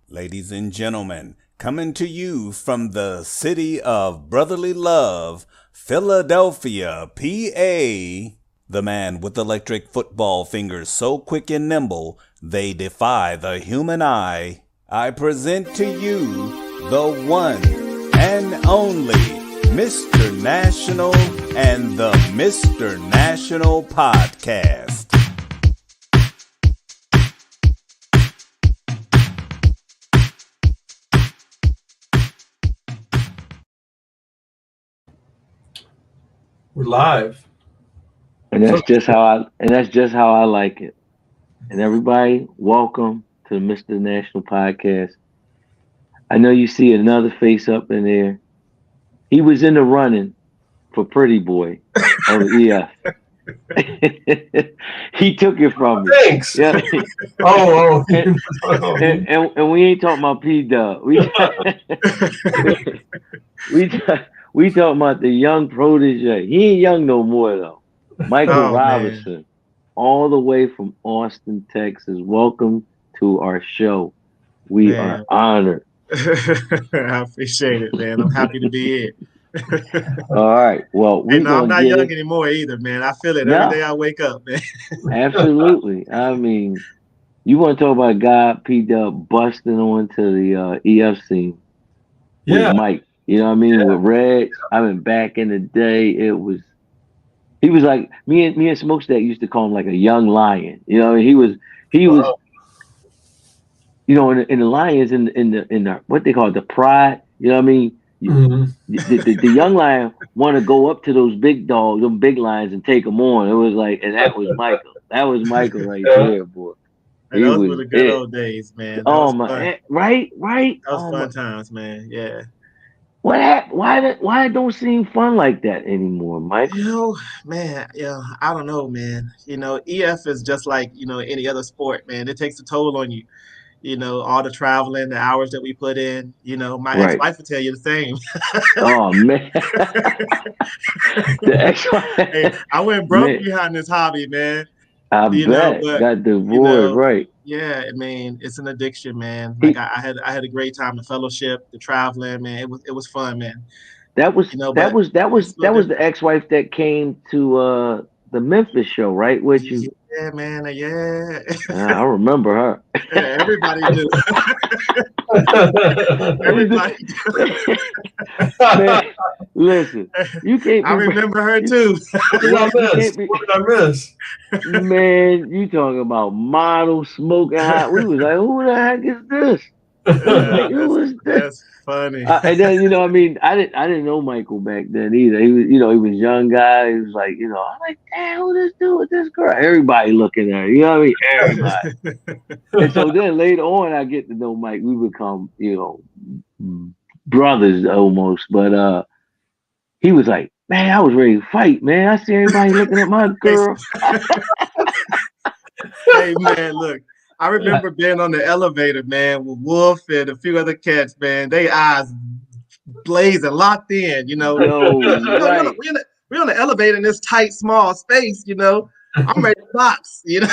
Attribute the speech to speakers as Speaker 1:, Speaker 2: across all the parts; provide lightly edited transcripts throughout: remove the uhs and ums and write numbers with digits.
Speaker 1: Ladies and gentlemen, coming to you from the city of brotherly love, Philadelphia, PA, the man with electric football fingers so quick and nimble they defy the human eye. I present to you the one and only Mr. National and the Mr. National Podcast.
Speaker 2: We're live.
Speaker 3: And that's just how I like it. And everybody, welcome to the Mr. National Podcast. I know you see another face up in there. He was in the running for Pretty Boy on the EF. He took it from me.
Speaker 2: Thanks.
Speaker 3: Yeah. And we ain't talking about P Dub. We talking about the young protege. He ain't young no more though. Michael Robinson, man. All the way from Austin, Texas. Welcome to our show. We are honored.
Speaker 4: I appreciate it, man. I'm happy to be here.
Speaker 3: All right. Well,
Speaker 4: I'm not young anymore either, man. I feel it every day I wake up, man.
Speaker 3: Absolutely. I mean, you want to talk about God P Dub busting onto the EF scene with Mike. You know what I mean? Yeah. With Red. I mean, back in the day, he was like me and Smokestack used to call him like a young lion. You know, he was you know, in the Lions in the what they call it, the pride, you know what I mean? Mm-hmm. The young lion want to go up to those big dogs, them big lions, and take them on. It was like, and that was Michael. That was Michael right there, boy.
Speaker 4: And those were the good old days, man.
Speaker 3: Right.
Speaker 4: That was fun times, man. Yeah.
Speaker 3: What happened? Why it don't seem fun like that anymore, Mike?
Speaker 4: You know, man, I don't know, man. You know, EF is just like, any other sport, man. It takes a toll on you. You know, all the traveling, the hours that we put in. You know, my ex-wife would tell you the same.
Speaker 3: Oh, man.
Speaker 4: The ex-wife. Hey, I went broke behind this hobby, man.
Speaker 3: I bet. Got divorced, right.
Speaker 4: Yeah, I mean, it's an addiction, man. Like I had a great time, the fellowship, the traveling, man. It was fun, man.
Speaker 3: That was the ex-wife that came to the Memphis show, right? With you.
Speaker 4: Yeah, man. Yeah.
Speaker 3: I remember her.
Speaker 4: Yeah, everybody do. Everybody do.
Speaker 3: Man, listen, you can't.
Speaker 4: I remember her too.
Speaker 2: What did I miss?
Speaker 3: Man, you talking about model smoking hot? We was like, who the heck is this? Who is this?
Speaker 4: That's funny.
Speaker 3: And then I didn't know Michael back then either. He was he was a young guy. He was like I'm like, damn, who this dude with this girl? Everybody looking at her. You know what I mean? Everybody. And so then later on, I get to know Mike. We become brothers almost. But he was like, man, I was ready to fight, man. I see everybody looking at my girl.
Speaker 4: Hey, man, look. I remember being on the elevator, man, with Wolf and a few other cats, man. They eyes blazing, locked in,
Speaker 3: Right.
Speaker 4: We're on the elevator in this tight, small space, I'm ready to box, But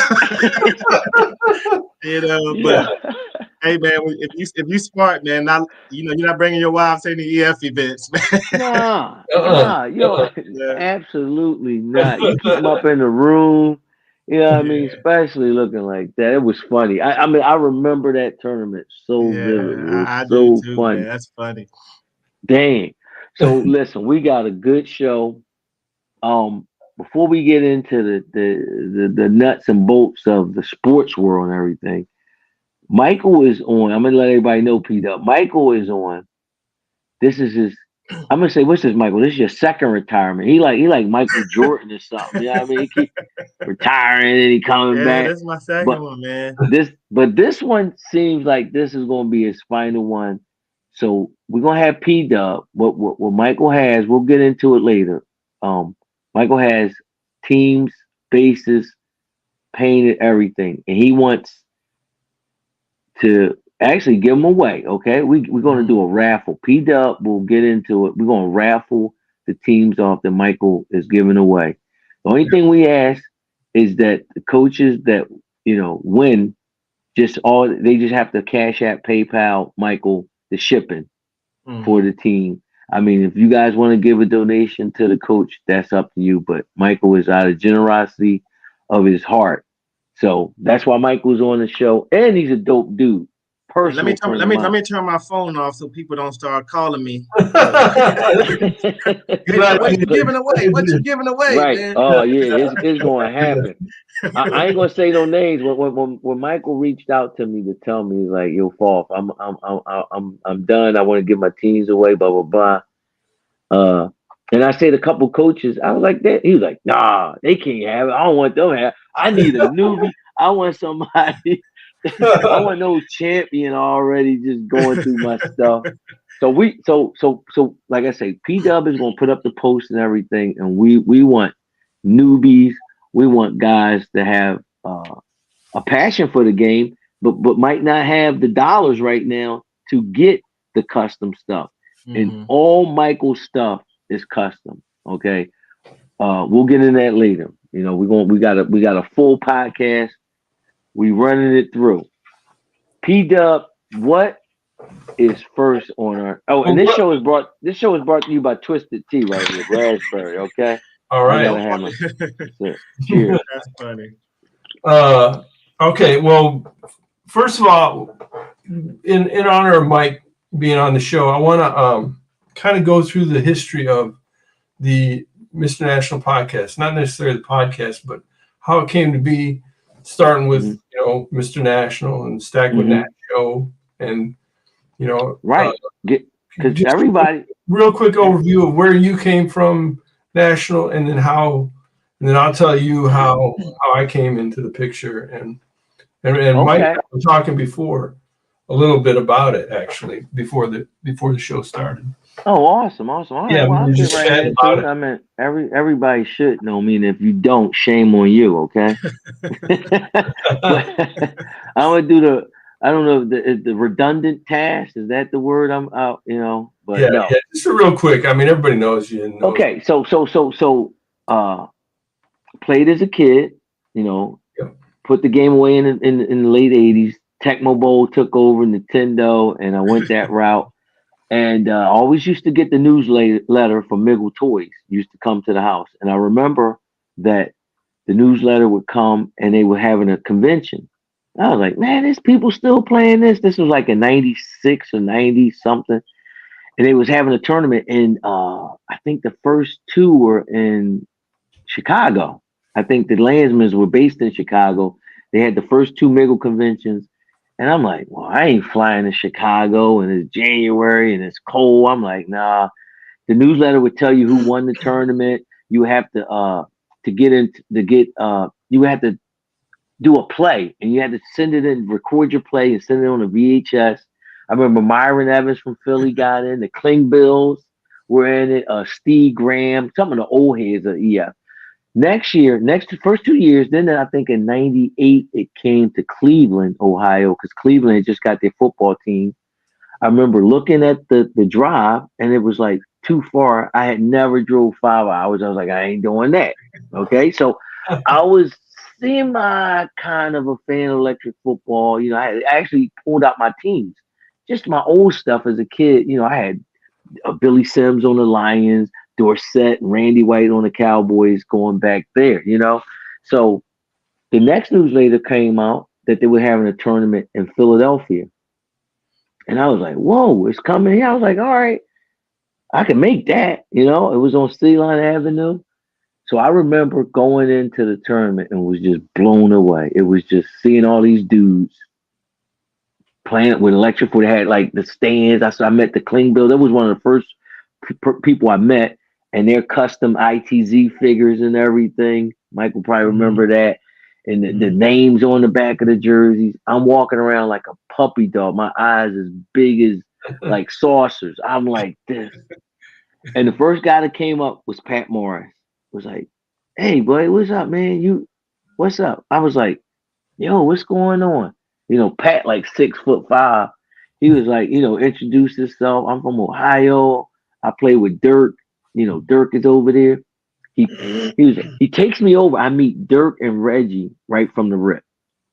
Speaker 4: hey, man, if you smart, man, you're not bringing your wives to any EF events, man.
Speaker 3: Absolutely not. You keep them up in the room. You know what I mean? Especially looking like that. It was funny. I mean, I remember that tournament so vividly. It was so
Speaker 4: too,
Speaker 3: funny.
Speaker 4: Man. That's funny.
Speaker 3: Dang. So listen, we got a good show. Before we get into the nuts and bolts of the sports world and everything, Michael is on. I'm gonna let everybody know, Peter. Michael is on. This is his. I'm gonna say, what's this, Michael? This is your second retirement. He like Michael Jordan or something. You know what I mean? He keep retiring and he coming back.
Speaker 4: This is my second one, man.
Speaker 3: This one seems like this is gonna be his final one. So we're gonna have P Dub. What Michael has, we'll get into it later. Michael has teams, bases, painted, everything, and he wants to actually give them away. Okay, we're going to do a raffle. P Dub will get into it. We're going to raffle the teams off that Michael is giving away. The only thing we ask is that the coaches that win They just have to Cash App, PayPal, Michael, the shipping for the team. I mean, if you guys want to give a donation to the coach, that's up to you. But Michael is out of generosity of his heart. So that's why Michael's on the show. And he's a dope dude.
Speaker 4: Let me turn my phone off so people don't start calling me. What you giving away? What you giving away?
Speaker 3: Right.
Speaker 4: Man?
Speaker 3: Oh yeah, it's going to happen. I ain't gonna say no names. When Michael reached out to me to tell me, he's like, "Yo, Falk, I'm done. I want to give my teams away." Blah blah blah. And I said a couple coaches. I was like that. He was like, "Nah, they can't have it. I don't want them to have. I need a newbie. I want somebody." I want no champion already just going through my stuff. So like I say, P-Dub is gonna put up the post and everything, and we want newbies. We want guys to have a passion for the game, but might not have the dollars right now to get the custom stuff. And all Michael's stuff is custom. Okay, we'll get in that later. You know, we got a full podcast. We running it through. P-Dub, what is first on our? Oh, and this show is brought to you by Twisted Tea right here, raspberry. Okay.
Speaker 2: All right.
Speaker 3: Cheers.
Speaker 4: That's funny.
Speaker 2: Okay. Well, first of all, in honor of Mike being on the show, I want to kind of go through the history of the Mr. National podcast. Not necessarily the podcast, but how it came to be. Starting with Mr. National and Stack with Nat show, and
Speaker 3: right, because everybody.
Speaker 2: Real quick overview of where you came from, National, and then I'll tell you how I came into the picture, and
Speaker 3: okay.
Speaker 2: Mike and I were talking before a little bit about it actually before the show started.
Speaker 3: Oh, awesome. All right,
Speaker 2: yeah,
Speaker 3: well, I'll get right into it. I mean, everybody should know me, and if you don't, shame on you, okay? I'm gonna do I don't know if the redundant task, is that the word I'm out, but no.
Speaker 2: Yeah, just real quick. I mean, everybody knows you.
Speaker 3: Okay, so played as a kid, put the game away in the late 80s. Tecmo Bowl took over Nintendo, and I went that route. And I always used to get the newsletter from Miggle Toys. Used to come to the house. And I remember that the newsletter would come and they were having a convention. I was like, man, there's people still playing this. This was like in 96 or 90 something. And they was having a tournament. And I think the first two were in Chicago. I think the Landsmans were based in Chicago. They had the first two Miggle conventions. And I'm like, well, I ain't flying to Chicago and it's January and it's cold. I'm like, nah. The newsletter would tell you who won the tournament. You have to you had to do a play, and you had to send it in, record your play and send it on a VHS. I remember Myron Evans from Philly got in, the Klingbills were in it, Steve Graham, some of the old heads of EF. First 2 years, then I think in 98, it came to Cleveland, Ohio, because Cleveland had just got their football team. I remember looking at the drive, and it was like too far. I had never drove 5 hours. I was like, I ain't doing that. Okay, so I was semi kind of a fan of electric football. I had actually pulled out my teams, just my old stuff as a kid. I had Billy Sims on the Lions, Dorsett and Randy White on the Cowboys going back there, So the next newsletter came out that they were having a tournament in Philadelphia. And I was like, whoa, it's coming here. I was like, all right, I can make that. It was on City Line Avenue. So I remember going into the tournament and was just blown away. It was just seeing all these dudes playing with electric foot. They had like the stands. I met the Klingbill. That was one of the first people I met. And their custom ITZ figures and everything. Michael probably remember that. And the names on the back of the jerseys. I'm walking around like a puppy dog. My eyes as big as like saucers. I'm like this. And the first guy that came up was Pat Morris. Was like, hey, boy, what's up, man? What's up? I was like, yo, what's going on? Pat, like 6'5". He was like, introduced himself. I'm from Ohio. I play with Dirk. Dirk is over there. He takes me over. I meet Dirk and Reggie right from the rip.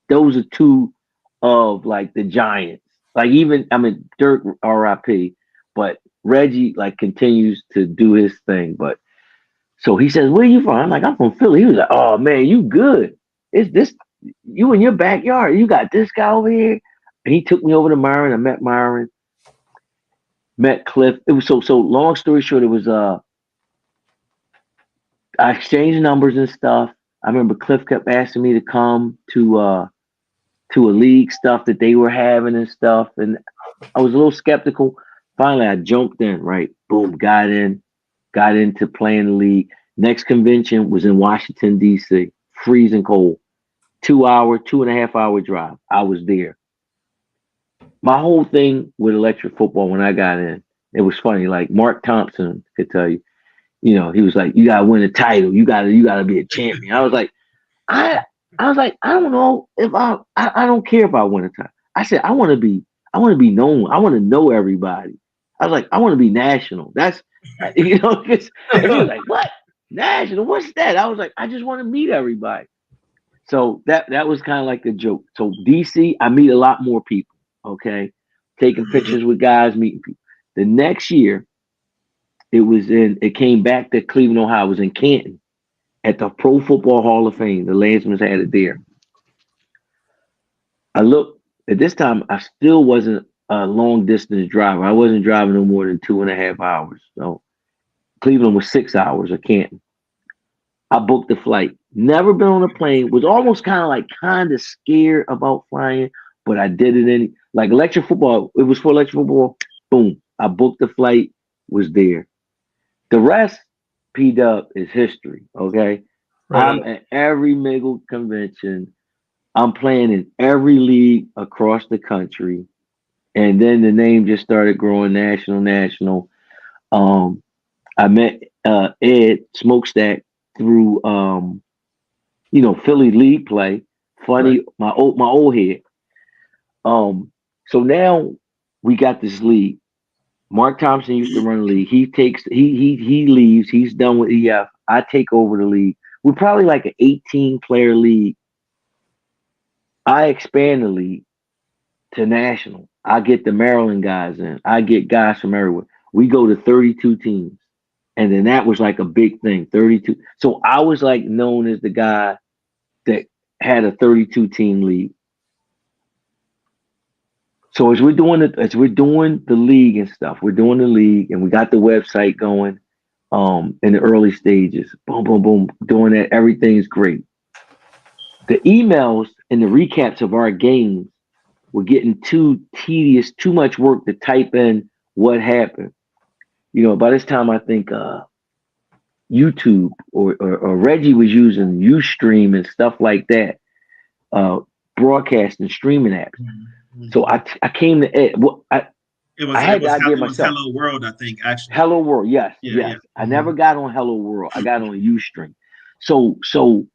Speaker 3: Those are two of like the Giants. Like even I mean Dirk RIP, but Reggie like continues to do his thing. But so he says, "Where you from?" I'm like, "I'm from Philly." He was like, "Oh man, you good? It's this you in your backyard. You got this guy over here." And he took me over to Myron. I met Myron, met Cliff. It was so long story short, it was I exchanged numbers and stuff. I remember Cliff kept asking me to come to a league stuff that they were having and stuff. And I was a little skeptical. Finally, I jumped in, right? Boom, got into playing the league. Next convention was in Washington, D.C., freezing cold. 2.5 hour drive. I was there. My whole thing with electric football when I got in, it was funny. Like Mark Thompson could tell you, he was like, "You gotta win a title. You gotta be a champion." I was like, I don't know if I don't care if I win a title. I said, I want to be known. I want to know everybody. I was like, I want to be national. That's, and he was like, "What? National? What's that?" I was like, I just want to meet everybody. So that was kind of like a joke. So DC, I meet a lot more people. Okay, taking pictures with guys, meeting people. The next year, it came back to Cleveland, Ohio. It was in Canton at the Pro Football Hall of Fame. The Landsman's had it there. I looked at this time. I still wasn't a long distance driver. I wasn't driving no more than 2.5 hours. So Cleveland was 6 hours of Canton. I booked the flight. Never been on a plane. Was almost kind of scared about flying, but I did it in like electric football. It was for electric football. Boom. I booked the flight. Was there. The rest, P-Dub, is history. Okay. Right. I'm at every Miggle convention. I'm playing in every league across the country. And then the name just started growing national. I met Ed Smokestack through Philly league play. Funny, right. my old head. So now we got this league. Mark Thompson used to run the league. He leaves. He's done with EF. I take over the league. We're probably like an 18-player league. I expand the league to national. I get the Maryland guys in. I get guys from everywhere. We go to 32 teams. And then that was like a big thing, 32. So I was like known as the guy that had a 32-team league. So as we're doing the league and stuff, we're doing the league and we got the website going in the early stages. Boom, boom, boom. Doing that. Everything's great. The emails and the recaps of our games were getting too tedious, too much work to type in what happened. By this time, I think YouTube or Reggie was using Ustream and stuff like that, broadcasting streaming apps. Mm-hmm. So I came to Ed. I had the idea myself.
Speaker 4: Hello World, I think, actually.
Speaker 3: Hello World, yes, yes. Yeah. I never got on Hello World. I got on Ustream. So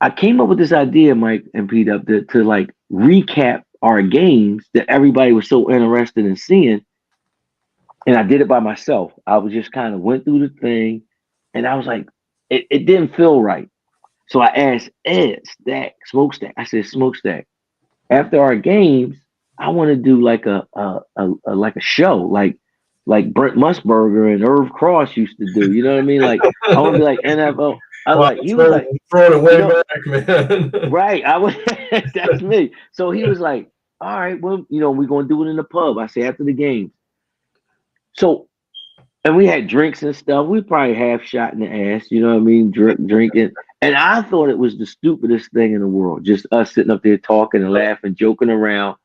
Speaker 3: I came up with this idea, Mike and Pete, up to like recap our games that everybody was so interested in seeing. And I did it by myself. I was just kind of went through the thing and I was like, it didn't feel right. So I asked Ed Smokestack. I said, Smokestack, after our games, I want to do like a show, like Brent Musburger and Irv Cross used to do. You know what I mean? Like I want to be like NFL. He was like
Speaker 2: throwing it way back, man.
Speaker 3: Right. That's me. So he was like, all right, well, we're gonna do it in the pub. I say after the game. So, and we had drinks and stuff. We probably half shot in the ass, you know what I mean? Drinking. And I thought it was the stupidest thing in the world. Just us sitting up there talking and laughing, joking around.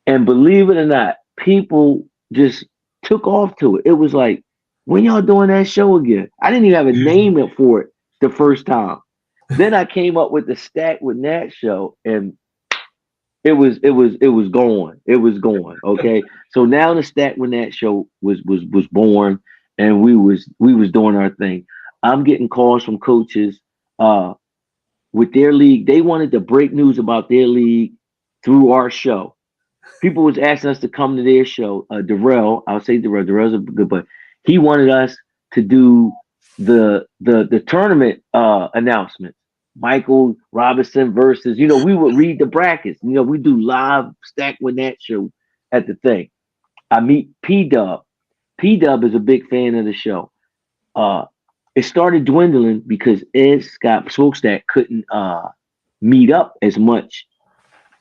Speaker 3: And believe it or not, people just took off to it. It was like, when y'all doing that show again? I didn't even have a name for it the first time. Then I came up with the Stack with Nat show and it was going. It was going. Okay. So now the Stack with Nat show was born and we was doing our thing. I'm getting calls from coaches with their league. They wanted to break news about their league through our show. People was asking us to come to their show. Darrell, I'll say Darrell's a good, but he wanted us to do the tournament announcements. Michael Robinson versus, we would read the brackets. We do live Stack with Nat show at the thing. I meet P Dub. P Dub is a big fan of the show. It started dwindling because Ed Scott Smokestack couldn't meet up as much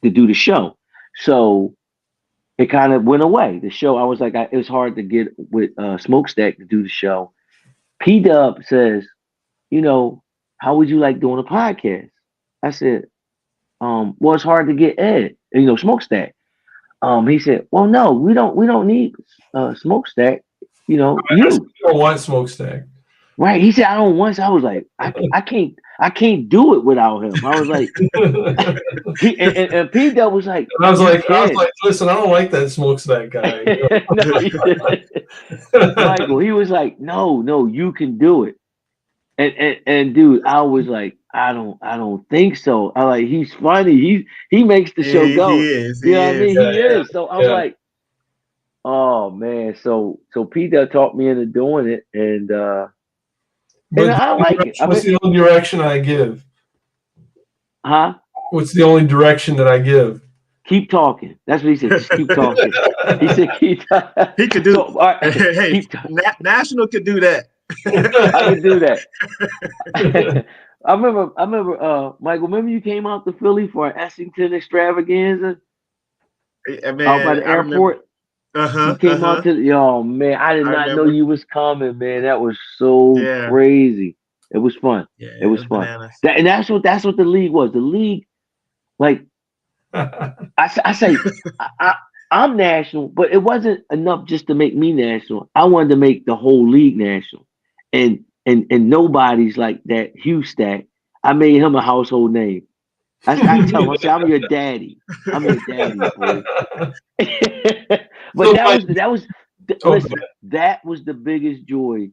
Speaker 3: to do the show. So it kind of went away. The show, I was like, it was hard to get with Smokestack to do the show. P Dub says, how would you like doing a podcast? I said, well, it's hard to get Ed, Smokestack. He said, well, no, we don't need Smokestack. You
Speaker 2: don't want Smokestack.
Speaker 3: Right. He said, I don't want. I was like, I can't do it without him. I was like, and P Dub was like,
Speaker 2: and I was like, listen, I don't like that Smokestack guy.
Speaker 3: Michael, he was like, no, you can do it. And dude, I was like, I don't think so. I like, he's funny. He makes the show go.
Speaker 4: He is.
Speaker 3: He is. So I was like, oh man. So P Dub taught me into doing it, and I like it.
Speaker 2: What's the only direction I give?
Speaker 3: Huh?
Speaker 2: What's the only direction that I give?
Speaker 3: Keep talking. That's what he said. Just keep talking. He said keep talking.
Speaker 4: He could do. So, hey, National could do that.
Speaker 3: I could do that. I remember, Michael. Remember you came out to Philly for an Essington extravaganza out by the airport. You came out to. Yo, man, I did not know you was coming, man. That was so crazy. It was fun.
Speaker 4: Yeah,
Speaker 3: it was fun. And that's what the league was. The league, like, I say, I'm national, but it wasn't enough just to make me national. I wanted to make the whole league national, and nobody's like that. Hugh Stack, I made him a household name. I tell him, I say, I'm your daddy. I'm your daddy, boy. But so that was the biggest joy.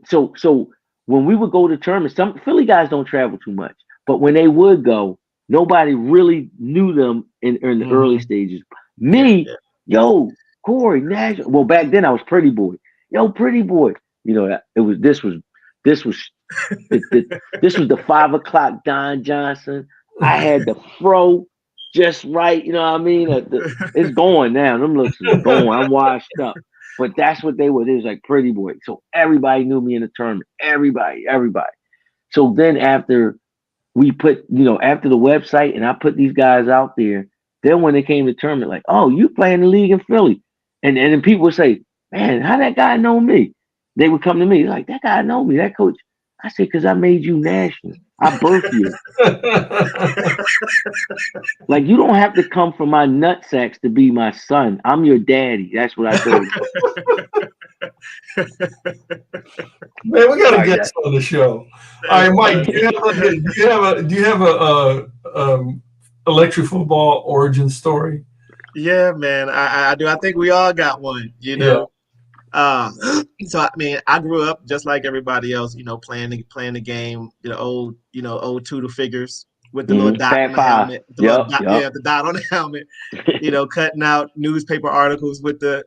Speaker 3: So when we would go to tournaments, some Philly guys don't travel too much, but when they would go, nobody really knew them in the early stages. Me, yo, Corey Nash. Well, back then I was Pretty Boy. Yo, Pretty Boy. This was the 5 o'clock Don Johnson. I had the fro just right. You know what I mean? It's going now. Them looks are going. I'm washed up. But that's what they were. It was like Pretty Boy. So everybody knew me in the tournament. Everybody. So then after we put, after the website and I put these guys out there, then when they came to the tournament, like, oh, you playing the league in Philly. And then people would say, man, how that guy know me? They would come to me like, that guy know me, that coach. I said, because I made you national. I birthed you. Like, you don't have to come from my nut sacks to be my son. I'm your daddy. That's what I told you.
Speaker 2: Man, we got to get on the show. All right, Mike, do you have a electric football origin story?
Speaker 4: Yeah, man, I do. I think we all got one, So I mean, I grew up just like everybody else, playing the game, old Tudor figures with the little dot on the helmet, the dot on the helmet, cutting out newspaper articles with the,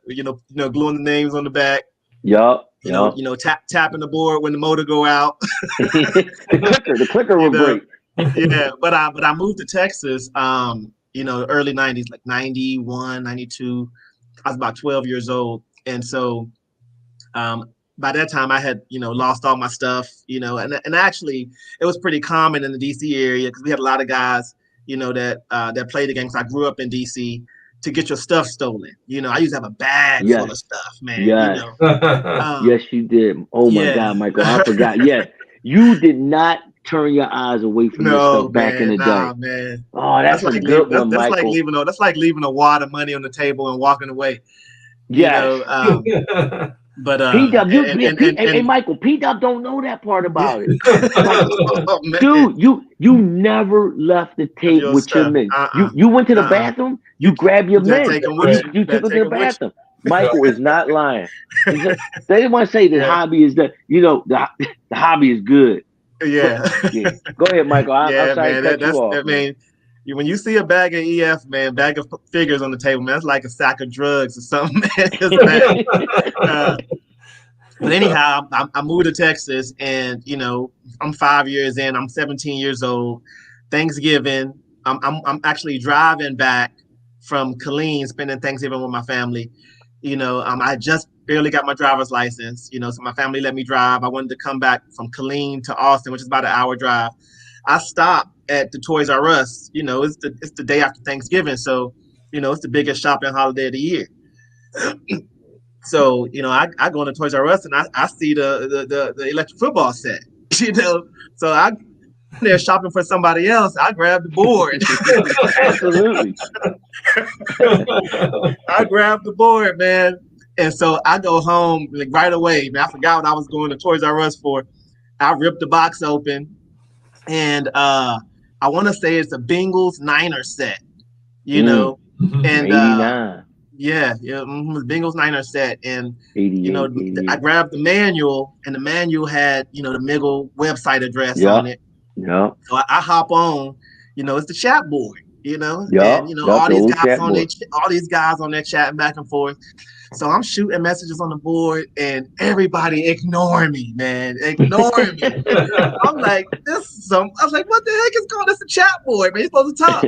Speaker 4: gluing the names on the back. Tapping the board when the motor go out.
Speaker 3: the clicker will break.
Speaker 4: Yeah, but I moved to Texas, early 90s, like 91, 92. I was about 12 years old, and so. By that time I had, lost all my stuff, and actually it was pretty common in the DC area because we had a lot of guys, that played the game. So I grew up in DC to get your stuff stolen. I used to have a bag full of stuff, man.
Speaker 3: Yes. Yes, you did. Oh my God, Michael, I forgot. Yeah, you did not turn your eyes away from your stuff back in the day.
Speaker 4: Man.
Speaker 3: Oh, that's a good one, Michael.
Speaker 4: That's like leaving a wad of money on the table and walking away.
Speaker 3: Yeah.
Speaker 4: But
Speaker 3: P-Dub, hey Michael, P-Dub don't know that part about it. Dude, you never left the tape with your men. You went to the bathroom, you grabbed your men, you took them to the bathroom. Michael is not lying. They didn't want to say the hobby is that the hobby is good.
Speaker 4: Yeah.
Speaker 3: Go ahead, Michael. I'm sorry to cut you off.
Speaker 4: I mean, when you see a bag of EF, man, bag of figures on the table, man, that's like a sack of drugs or something, man. But anyhow, I moved to Texas, and I'm 5 years in. I'm 17 years old. Thanksgiving, I'm actually driving back from Killeen, spending Thanksgiving with my family. I just barely got my driver's license. So my family let me drive. I wanted to come back from Killeen to Austin, which is about an hour drive. I stopped at the Toys R Us. It's the day after Thanksgiving, so it's the biggest shopping holiday of the year. So, I go into Toys R Us and I see the electric football set, so I'm there shopping for somebody else. I grab the board.
Speaker 3: Absolutely.
Speaker 4: I grabbed the board, man. And so I go home like right away. Man, I forgot what I was going to Toys R Us for. I ripped the box open, and I want to say it's a Bengals Niners set, and
Speaker 3: 89.
Speaker 4: Yeah, the Bengals Niners set, and
Speaker 3: 88.
Speaker 4: I grabbed the manual, and the manual had the Miggle website address on it.
Speaker 3: Yeah.
Speaker 4: So I hop on, it's the chat board, and all these guys on there chatting back and forth. So I'm shooting messages on the board, and everybody ignoring me, man, ignoring me. I'm like, I was like, what the heck is going on? This is a chat board, man. You're supposed to talk.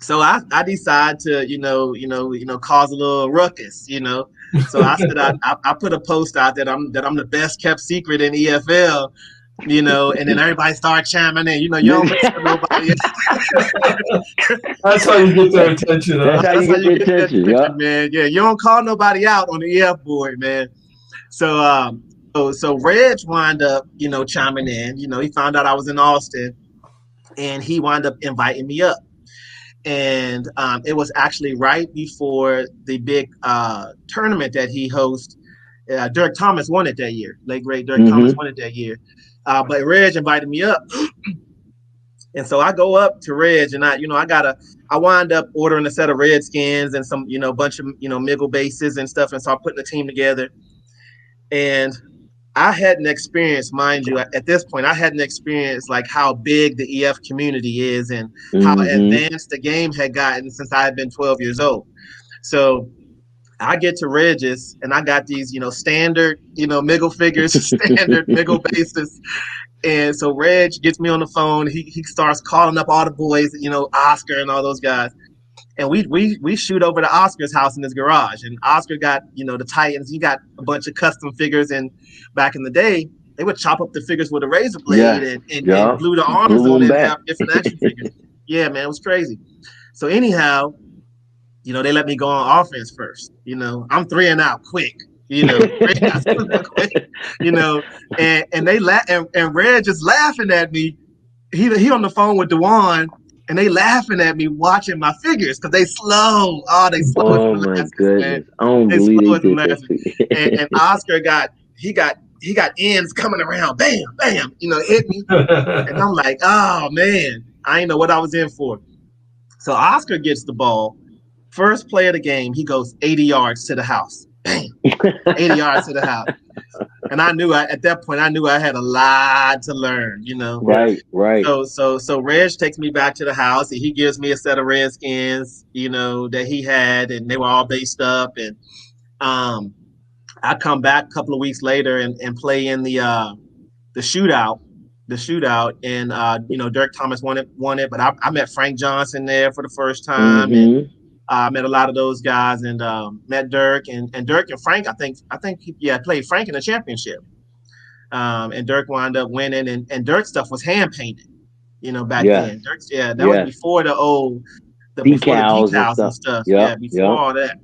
Speaker 4: So I decide to cause a little ruckus, So I said I put a post out that I'm the best kept secret in EFL, and then everybody started chiming in. You don't listen to nobody.
Speaker 2: That's how you get their attention.
Speaker 3: That's how you get their attention,
Speaker 4: man. Yeah, you don't call nobody out on the EF board, man. So so Reg wound up chiming in. He found out I was in Austin, and he wound up inviting me up. And it was actually right before the big tournament that he hosts. Dirk Thomas won it that year. Late great Dirk Thomas won it that year. But Reg invited me up, and so I go up to Reg, and I wind up ordering a set of Redskins and some bunch of Miggle bases and stuff, and so I'm putting the team together. And I hadn't experienced, mind you, at this point, I hadn't experienced like how big the EF community is and how advanced the game had gotten since I had been 12 years old. So I get to Regis, and I got these, standard, Miggle figures, standard Miggle bases. And so Reg gets me on the phone. He starts calling up all the boys, Oscar and all those guys. And we shoot over to Oscar's house in his garage. And Oscar got, the Titans. He got a bunch of custom figures. And back in the day, they would chop up the figures with a razor blade and glue the arms on it and have different action figures. Yeah, man, it was crazy. So anyhow, they let me go on offense first. I'm 3 and out quick. And they and Red just laughing at me. He on the phone with Dewan, and they laughing at me watching my figures because they slow. Oh, they slow.
Speaker 3: Oh my goodness! I don't believe
Speaker 4: and Oscar got ends coming around, bam, bam, hit me, and I'm like, oh man, I didn't know what I was in for. So Oscar gets the ball, first play of the game, he goes 80 yards to the house, bam, 80 yards to the house. And I knew at that point I had a lot to learn,
Speaker 3: Right.
Speaker 4: So Reg takes me back to the house, and he gives me a set of Redskins, that he had, and they were all based up. And I come back a couple of weeks later and play in the shootout, and Dirk Thomas won it, but I met Frank Johnson there for the first time, and I met a lot of those guys, and met Dirk and Dirk and Frank. I think I played Frank in the championship. And Dirk wound up winning, and Dirk's stuff was hand painted, back then. Dirk's, that was before the decals and stuff. Before all that.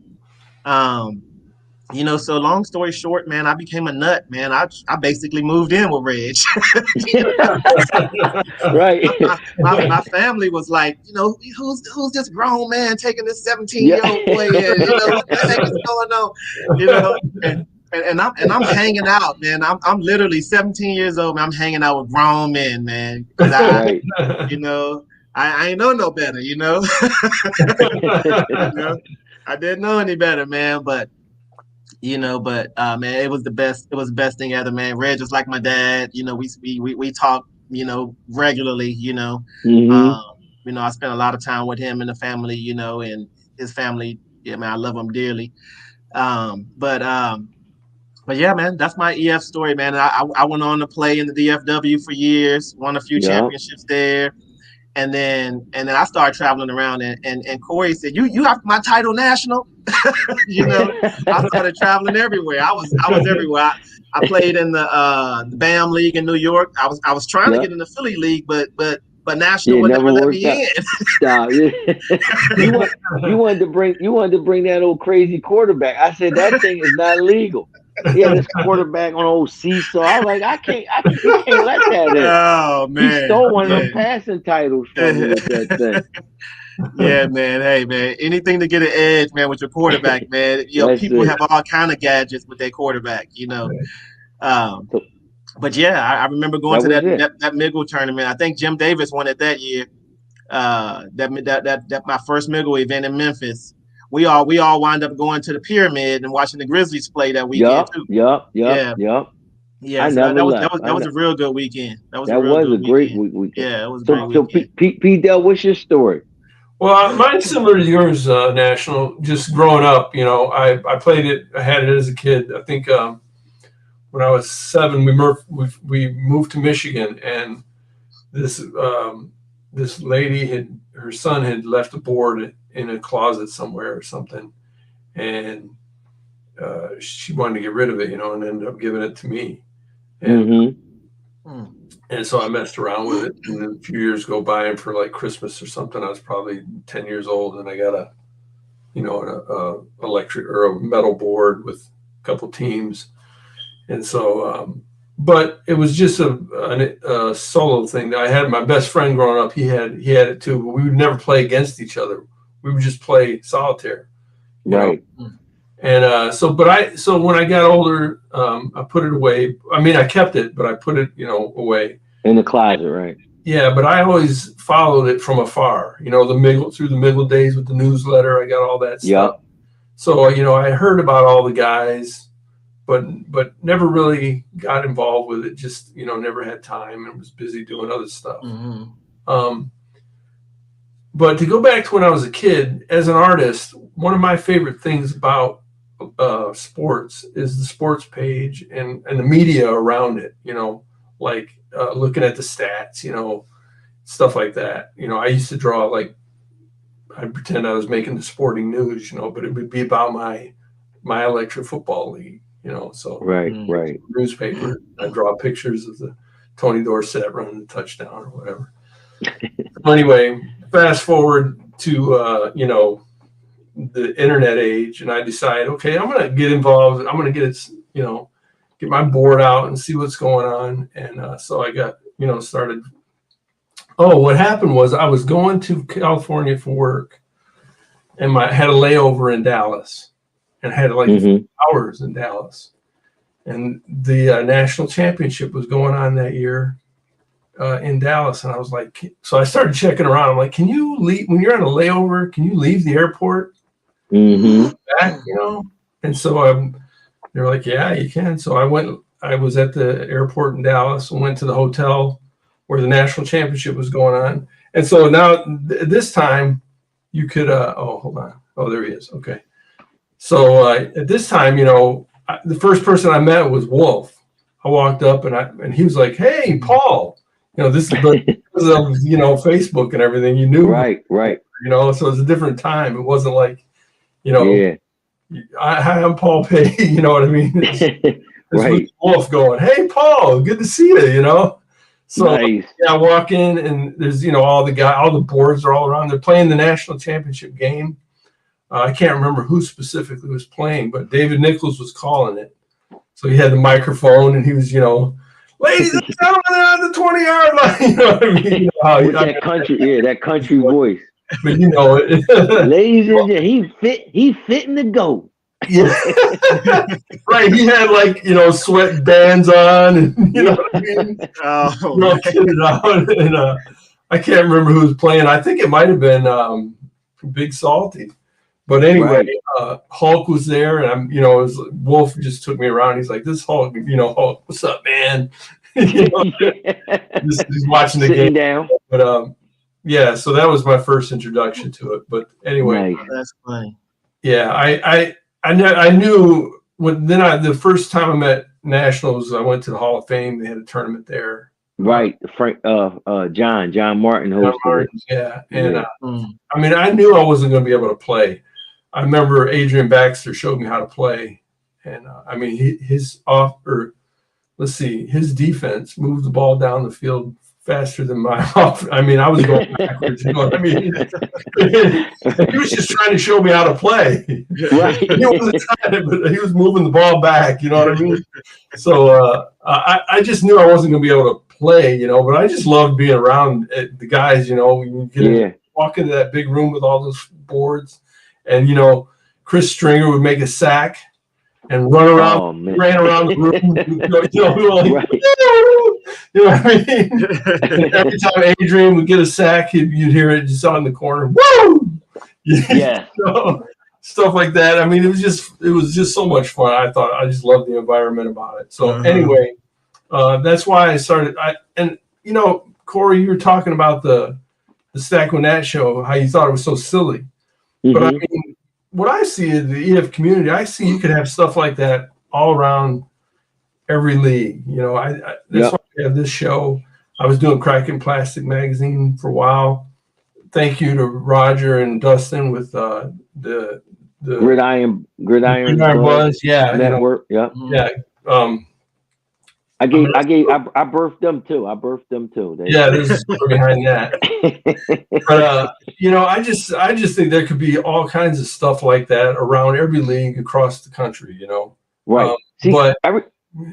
Speaker 4: So long story short, man, I became a nut, man. I basically moved in with Reg.
Speaker 3: Right.
Speaker 4: My family was like, who's this grown man taking this 17-year-old boy in? What the heck is going on? And I'm hanging out, man. I'm literally 17 years old, man. I'm hanging out with grown men, man. I ain't know no better, I didn't know any better, man. But man, it was the best. It was the best thing ever, man. Reg was like my dad. We talk, regularly. I spent a lot of time with him and the family, and his family. Yeah, man, I love him dearly. But But yeah, man, that's my EF story, man. I went on to play in the DFW for years, won a few championships there. And then I started traveling around, and Corey said, "You have my title national." You know, I started traveling everywhere. I was everywhere. I played in the BAM League in New York. I was trying to get in the Philly League, but national would never let me in.
Speaker 3: Stop. You wanted to bring that old crazy quarterback. I said that thing is not legal. Yeah, this quarterback on old seesaw. I was like, I can't let that in.
Speaker 4: Oh man,
Speaker 3: he stole one of them passing titles from me with that thing.
Speaker 4: Yeah, man. Hey, man. Anything to get an edge, man, with your quarterback, man. You know, people have all kind of gadgets with their quarterback. You know. But yeah, I remember going to that Miggle tournament. I think Jim Davis won it that year. That my first Miggle event in Memphis. We all wind up going to the Pyramid and watching the Grizzlies play that weekend too.
Speaker 3: Yep.
Speaker 4: Yeah, so that was a real good weekend. That was a
Speaker 3: great weekend.
Speaker 4: Yeah, it was a great weekend.
Speaker 3: So Pete Del, what's your story?
Speaker 2: Well, mine's similar to yours, National. Just growing up, you know, I played it. I had it as a kid. I think when I was 7, we moved to Michigan, and this lady her son had left a board in a closet somewhere or something, and she wanted to get rid of it, you know, and ended up giving it to me. And and so I messed around with it, and then a few years go by, and for like Christmas or something, I was probably 10 years old, and I got a electric or a metal board with a couple teams. And so, but it was just a solo thing. I had my best friend growing up. He had it too, but we would never play against each other. We would just play solitaire.
Speaker 3: Right.
Speaker 2: And so when I got older, I put it away. I mean, I kept it, but I put it, away
Speaker 3: in the closet, right?
Speaker 2: Yeah, but I always followed it from afar. You know, through the Miggle days with the newsletter. I got all that stuff.
Speaker 3: Yep.
Speaker 2: So I heard about all the guys, but never really got involved with it. Just never had time and was busy doing other stuff. But to go back to when I was a kid, as an artist, one of my favorite things about sports is the sports page and the media around it. Like looking at the stats, stuff like that. I used to draw, like, I'd pretend I was making the sporting news, but it would be about my electric football league, so
Speaker 3: right.
Speaker 2: Newspaper. I'd draw pictures of the Tony Dorsett running the touchdown or whatever. So anyway, fast forward to the internet age, and I decide, okay, I'm gonna get involved. I'm gonna get get my board out and see what's going on. And so I got started. Oh, what happened was I was going to California for work, and I had a layover in Dallas, and had like 4 hours in Dallas, and the national championship was going on that year. In Dallas, and I was like, so I started checking around. I'm like, can you leave when you're on a layover? Can you leave the airport? Back, And so they're like, yeah, you can. So I was at the airport in Dallas and went to the hotel where the national championship was going on. And so now this time you could, hold on. Oh, there he is. Okay. So at this time, the first person I met was Wolf. I walked up and he was like, hey, Paul. This is because of Facebook and everything. You knew,
Speaker 3: right.
Speaker 2: So it was a different time. It wasn't like, I'm Paul Pay. You know what I mean? This was Wolf going, hey, Paul, good to see you. So
Speaker 3: nice.
Speaker 2: I walk in and there's all the boards are all around. They're playing the national championship game. I can't remember who specifically was playing, but David Nichols was calling it. So he had the microphone and he was ladies and gentlemen, on the 20-yard line. You know what I mean?
Speaker 3: That country voice.
Speaker 2: But it.
Speaker 3: Ladies and gentlemen, he fitting to go.
Speaker 2: Yeah. Right. He had sweat bands on, and what I mean. And I can't remember who was playing. I think it might have been Big Salty. But anyway, Hulk was there, and Wolf just took me around. He's like, "This Hulk, Hulk, what's up, man?" Just watching the
Speaker 3: Sitting
Speaker 2: game
Speaker 3: down.
Speaker 2: But yeah, so that was my first introduction to it. But anyway,
Speaker 3: nice.
Speaker 4: That's funny.
Speaker 2: Yeah, I knew the first time I met Nationals, I went to the Hall of Fame. They had a tournament there.
Speaker 3: Right, Frank, John Martin hosted it.
Speaker 2: Yeah, and I mean, I knew I wasn't going to be able to play. I remember Adrian Baxter showed me how to play, and I mean, his defense moved the ball down the field faster than my off. I mean, I was going backwards. You know what I mean? He was just trying to show me how to play.
Speaker 3: Right.
Speaker 2: He wasn't trying, but he was moving the ball back. You know what I mean? So I just knew I wasn't going to be able to play. You know, but I just loved being around the guys. You know, when you walk into that big room with all those boards, and you know, Chris Stringer would make a sack and run around, ran around the room. You know what I mean? Every time Adrian would get a sack, you'd hear it just on the corner. Woo!
Speaker 3: Yeah.
Speaker 2: Stuff like that. I mean, it was just so much fun. I just loved the environment about it. So anyway, that's why I started. And you know, Corey, you were talking about the Stack with Nat show, how you thought it was so silly. But I mean, what I see in the EF community, I see you could have stuff like that all around every league. You know, that's why we have this show. I was doing Kraken Plastic Magazine for a while. Thank you to Roger and Dustin with the
Speaker 3: Gridiron
Speaker 2: Buzz. Yeah,
Speaker 3: network.
Speaker 2: You know, yeah.
Speaker 3: I birthed them too.
Speaker 2: There's a story behind that. But you know, I just think there could be all kinds of stuff like that around every league across the country. You know,
Speaker 3: right? See, but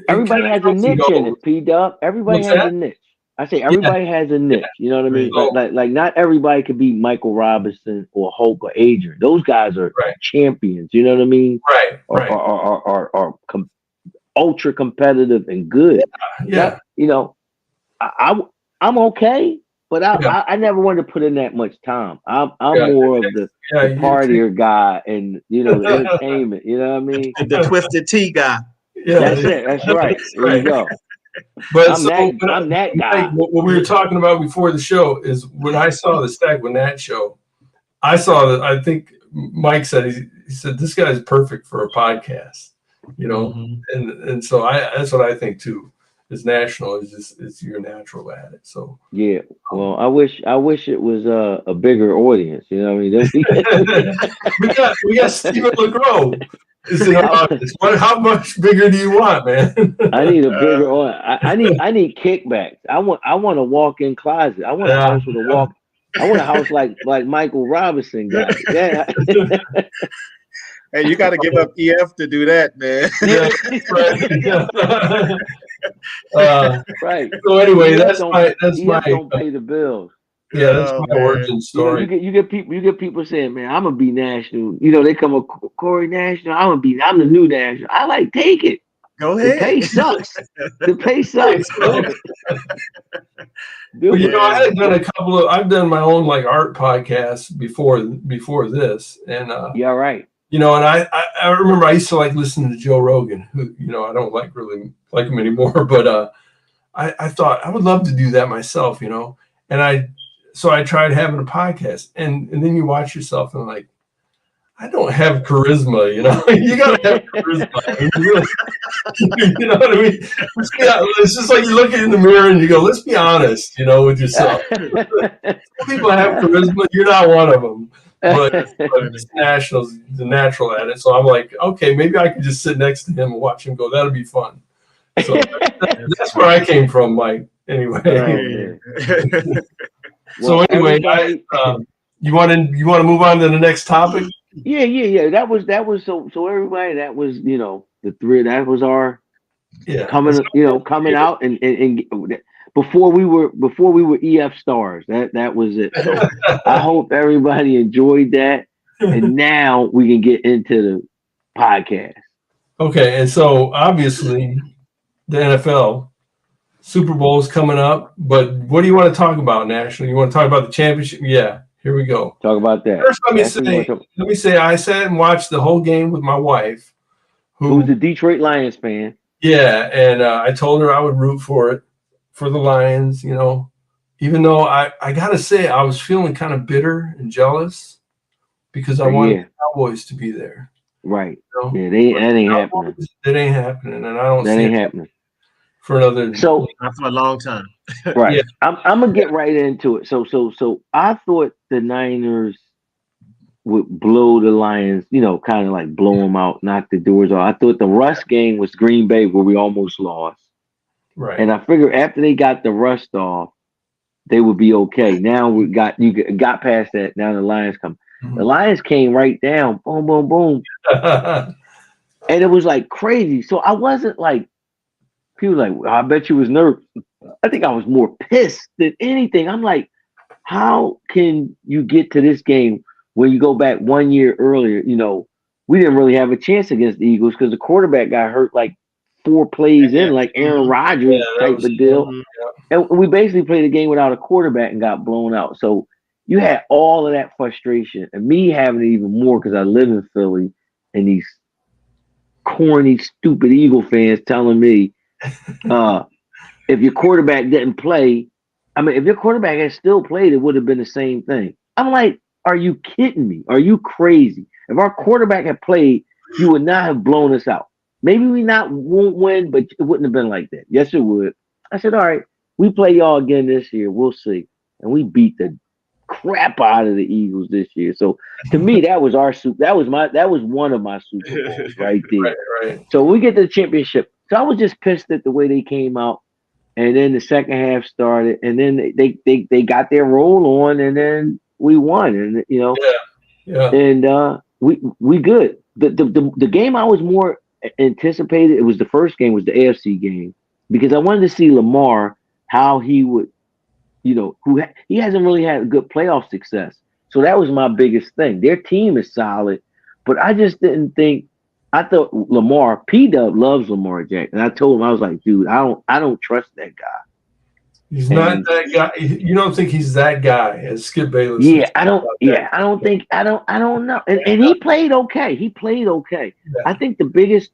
Speaker 3: everybody has a niche in it. P-Dub. Everybody has a niche. I say everybody has a niche. You know what I mean? Like not everybody could be Michael Robinson or Hulk or Adrian. Those guys are champions. You know what I mean?
Speaker 2: Right.
Speaker 3: Are ultra competitive and good.
Speaker 2: Yeah.
Speaker 3: You know, I'm okay, but I never wanted to put in that much time. I'm more of the partier guy and you know the entertainment. You know what I mean?
Speaker 4: The Twisted Tea guy.
Speaker 2: Yeah,
Speaker 3: that's it. That's right. There you go.
Speaker 2: But
Speaker 3: I'm that guy.
Speaker 2: What we were talking about before the show is when I saw the Stack with Nat show, I saw that. I think Mike said he said this guy's perfect for a podcast. You know, and so that's what I think too. Is national is you're natural at it. So
Speaker 3: yeah. Well, I wish it was a bigger audience. You know what I mean?
Speaker 2: we got Stephen LeGros. How much bigger do you want, man?
Speaker 3: I need a bigger audience. I need kickbacks. I want a walk-in closet. I want a house with a walk. I want a house like Michael Robinson got. Yeah.
Speaker 4: Hey, you got to give up EF to do that, man.
Speaker 3: Right.
Speaker 2: So anyway, that's my
Speaker 3: don't pay the bills.
Speaker 2: Yeah, that's my origin story.
Speaker 3: You get people saying, "Man, I'm gonna be national." You know, they come up, Corey National. I'm the new national. I like take it.
Speaker 4: Go ahead.
Speaker 3: The pay sucks. The pay sucks.
Speaker 2: Well, you know, I had done I've done my own like art podcasts before this, and
Speaker 3: yeah, right.
Speaker 2: You know, and I remember I used to like listening to Joe Rogan, who, you know, I don't really like him anymore, but I thought I would love to do that myself, you know. And so I tried having a podcast, and then you watch yourself and like, I don't have charisma, you know. You gotta have charisma. You know what I mean? It's just like you look in the mirror and you go, let's be honest, you know, with yourself. Some people have charisma, you're not one of them. But National's the natural at it. So I'm like, okay, maybe I could just sit next to him and watch him go. That'll be fun. So that's where I came from, Mike. Anyway. So anyway, you want to move on to the next topic?
Speaker 3: Yeah. That was so everybody. That was, you know, the three. That was our coming out and before we were EF stars. That was it. So I hope everybody enjoyed that, and now we can get into the podcast.
Speaker 2: Okay, and so obviously the NFL Super Bowl is coming up, but what do you want to talk about nationally? You want to talk about the championship? Yeah, here we go.
Speaker 3: Talk about that.
Speaker 2: First, let me say I sat and watched the whole game with my wife,
Speaker 3: who's a Detroit Lions fan.
Speaker 2: Yeah, and I told her I would root for the Lions, you know, even though I got to say I was feeling kind of bitter and jealous because I wanted the Cowboys to be there.
Speaker 3: Right.
Speaker 2: You know?
Speaker 3: Yeah, that ain't happening.
Speaker 2: It ain't happening, and I don't
Speaker 3: That
Speaker 2: see
Speaker 3: ain't
Speaker 2: it
Speaker 3: happening.
Speaker 2: for another.
Speaker 3: So
Speaker 4: Not for a long time.
Speaker 3: right,
Speaker 2: Yeah.
Speaker 3: I'm gonna get right into it. So I thought the Niners would blow the Lions, kind of like blow them out, knock the doors off. I thought the rust game was Green Bay where we almost lost,
Speaker 2: Right.
Speaker 3: and I figured after they got the rust off, they would be okay. Now you got past that. Now the Lions come. The Lions came right down, boom, boom, boom, and it was like crazy. So I wasn't like people like, well, I bet you was nervous. I think I was more pissed than anything. I'm like, how can you get to this game when you go back 1 year earlier? We didn't really have a chance against the Eagles because the quarterback got hurt like 4 plays in, like Aaron Rodgers type of deal. And we basically played a game without a quarterback and got blown out. So you had all of that frustration and me having it even more because I live in Philly and these corny, stupid Eagle fans telling me if your quarterback didn't play, if your quarterback had still played, it would have been the same thing. I'm like, are you kidding me? Are you crazy? If our quarterback had played, you would not have blown us out. Maybe we won't win, but it wouldn't have been like that. Yes, it would. I said, all right, we play y'all again this year. We'll see. And we beat the crap out of the Eagles this year. So to me, that was one of my Super Bowls right there.
Speaker 2: Right.
Speaker 3: So we get to the championship. So I was just pissed at the way they came out. And then the second half started, and then they got their roll on, and then we won, and and we good. The game I was more anticipated. It was the first game, was the AFC game, because I wanted to see Lamar how he would, he hasn't really had good playoff success, so that was my biggest thing. Their team is solid, but I just didn't think. I thought Lamar, P-Dub loves Lamar Jackson. And I told him, I was like, dude, I don't trust that guy.
Speaker 2: He's not that guy. You don't think he's that guy, as Skip Bayless?
Speaker 3: Yeah, I don't know. And he played okay. Yeah. I think the biggest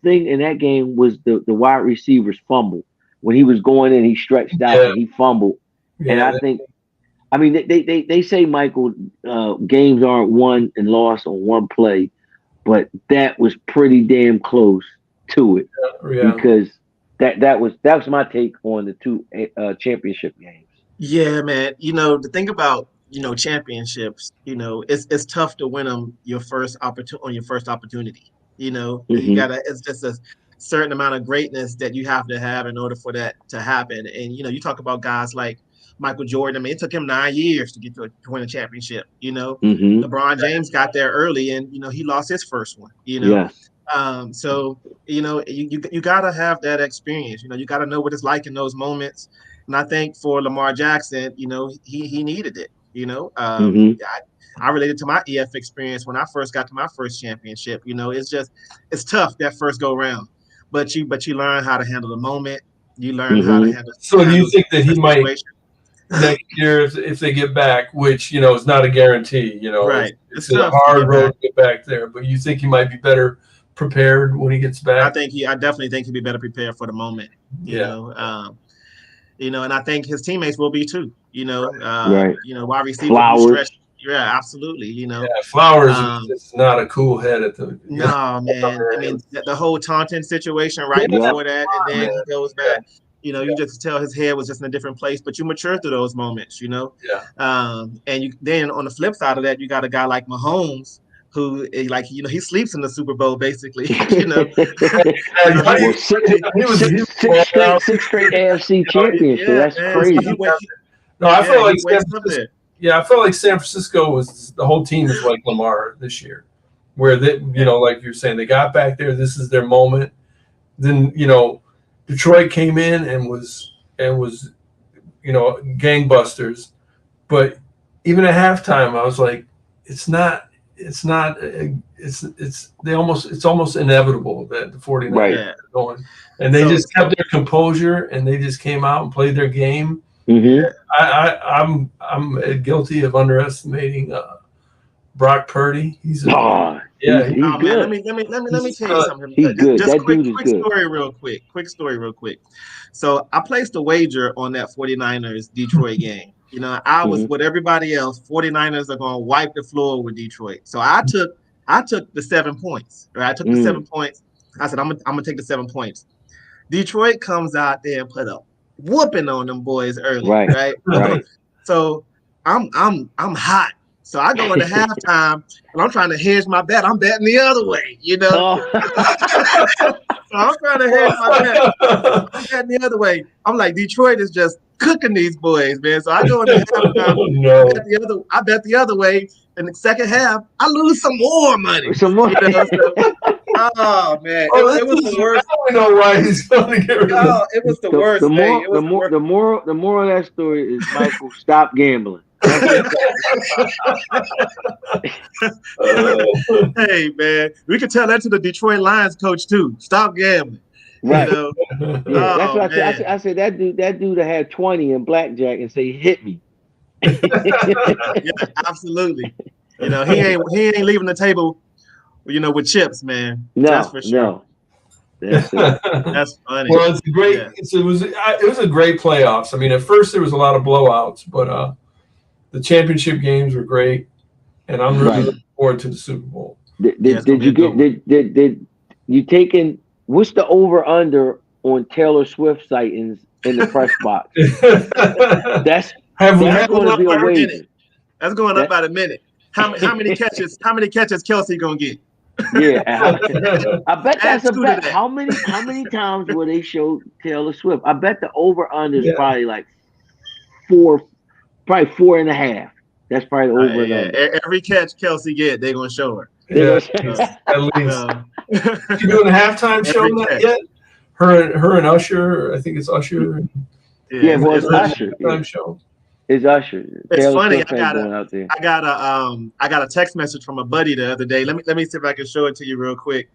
Speaker 3: thing in that game was the wide receiver's fumble. When he was going in, he stretched out and he fumbled. Yeah, and I think, they say, Michael, games aren't won and lost on one play. But that was pretty damn close to it because that was my take on the 2 championship games.
Speaker 4: Yeah, man. The thing about championships, it's tough to win them your first opportunity. You gotta. It's just a certain amount of greatness that you have to have in order for that to happen. And you talk about guys like Michael Jordan. It took him 9 years to get to win a championship. LeBron James got there early, and he lost his first one. So you gotta have that experience. You gotta know what it's like in those moments. And I think for Lamar Jackson, he needed it. I related to my EF experience when I first got to my first championship. It's tough that first go round, but you learn how to handle the moment. You learn how to handle.
Speaker 2: So do you think that he might? Next year, if they get back, which is not a guarantee,
Speaker 4: right?
Speaker 2: It's a hard road to get back there. But you think he might be better prepared when he gets back?
Speaker 4: I definitely think he'll be better prepared for the moment. And I think his teammates will be too. Wide receivers
Speaker 3: Flowers.
Speaker 4: Stretch. Yeah, absolutely.
Speaker 2: Flowers is not a cool head at the.
Speaker 4: No, man. The whole taunting situation right before that, and then he goes back. You just tell his head was just in a different place, but you mature through those moments, Yeah. And then on the flip side of that, you got a guy like Mahomes, who he sleeps in the Super Bowl basically. 6
Speaker 3: straight AFC champions. So that's crazy.
Speaker 2: I felt like I felt like San Francisco was the whole team is like Lamar this year, where they, like you're saying, they got back there. This is their moment. Then Detroit came in and was gangbusters, but even at halftime I was like, it's almost inevitable that the 49ers are going, and they just kept their composure and they just came out and played their game. I'm guilty of underestimating Brock Purdy. He's good.
Speaker 4: Man, let me tell you something.
Speaker 3: He's good.
Speaker 4: Just
Speaker 3: that
Speaker 4: quick
Speaker 3: dude is good.
Speaker 4: Quick story real quick. So I placed a wager on that 49ers Detroit game. I was with everybody else. 49ers are going to wipe the floor with Detroit. So I I took the 7 points. Right, I took the 7 points. I said, I'm gonna take the 7 points. Detroit comes out there and put a whooping on them boys early, right? So I'm hot. So I go into halftime and I'm trying to hedge my bet. I'm betting the other way, you know. So I'm trying to hedge my bet. I'm betting the other way. I'm like, Detroit is just cooking these boys, man. So I go into halftime. I bet the other way. In the second half, I lose some more money.
Speaker 3: Some more.
Speaker 4: You know? Oh man, it was the worst.
Speaker 2: I don't know why he's going to get rid of
Speaker 4: it was the worst.
Speaker 3: The moral of that story is, Michael, stop gambling.
Speaker 4: Hey man, we can tell that to the Detroit Lions coach too. Stop gambling.
Speaker 3: Right.
Speaker 4: You know?
Speaker 3: Yeah, that's what I said. I said that dude that had 20 in blackjack and say, hit me.
Speaker 4: Yeah, absolutely. You know, he ain't leaving the table, you know, with chips, man.
Speaker 3: No,
Speaker 4: that's for sure.
Speaker 3: No. That's
Speaker 4: funny.
Speaker 2: Well, it's a great. Yeah. It was a great playoffs. I mean, at first there was a lot of blowouts, but the championship games were great, and I'm really looking forward to the Super Bowl.
Speaker 3: Did you taking what's the over under on Taylor Swift sightings in the press box? That's going to be a wager.
Speaker 4: That's going up by the minute. How many catches? How many catches Kelsey gonna get?
Speaker 3: Yeah, I bet that's a bet. How many times will they show Taylor Swift? I bet the over under is probably like 4.5. That's probably the over and under.
Speaker 4: Every catch Kelsey get, they're gonna show her.
Speaker 2: Yeah, at least. You doing a halftime show yet? Her and Usher. I think it's Usher.
Speaker 3: Yeah, well, it's Usher.
Speaker 2: Halftime show.
Speaker 3: It's Usher.
Speaker 4: It's
Speaker 3: Taylor
Speaker 4: funny.
Speaker 3: Swift
Speaker 4: I got a text message from a buddy the other day. Let me see if I can show it to you real quick.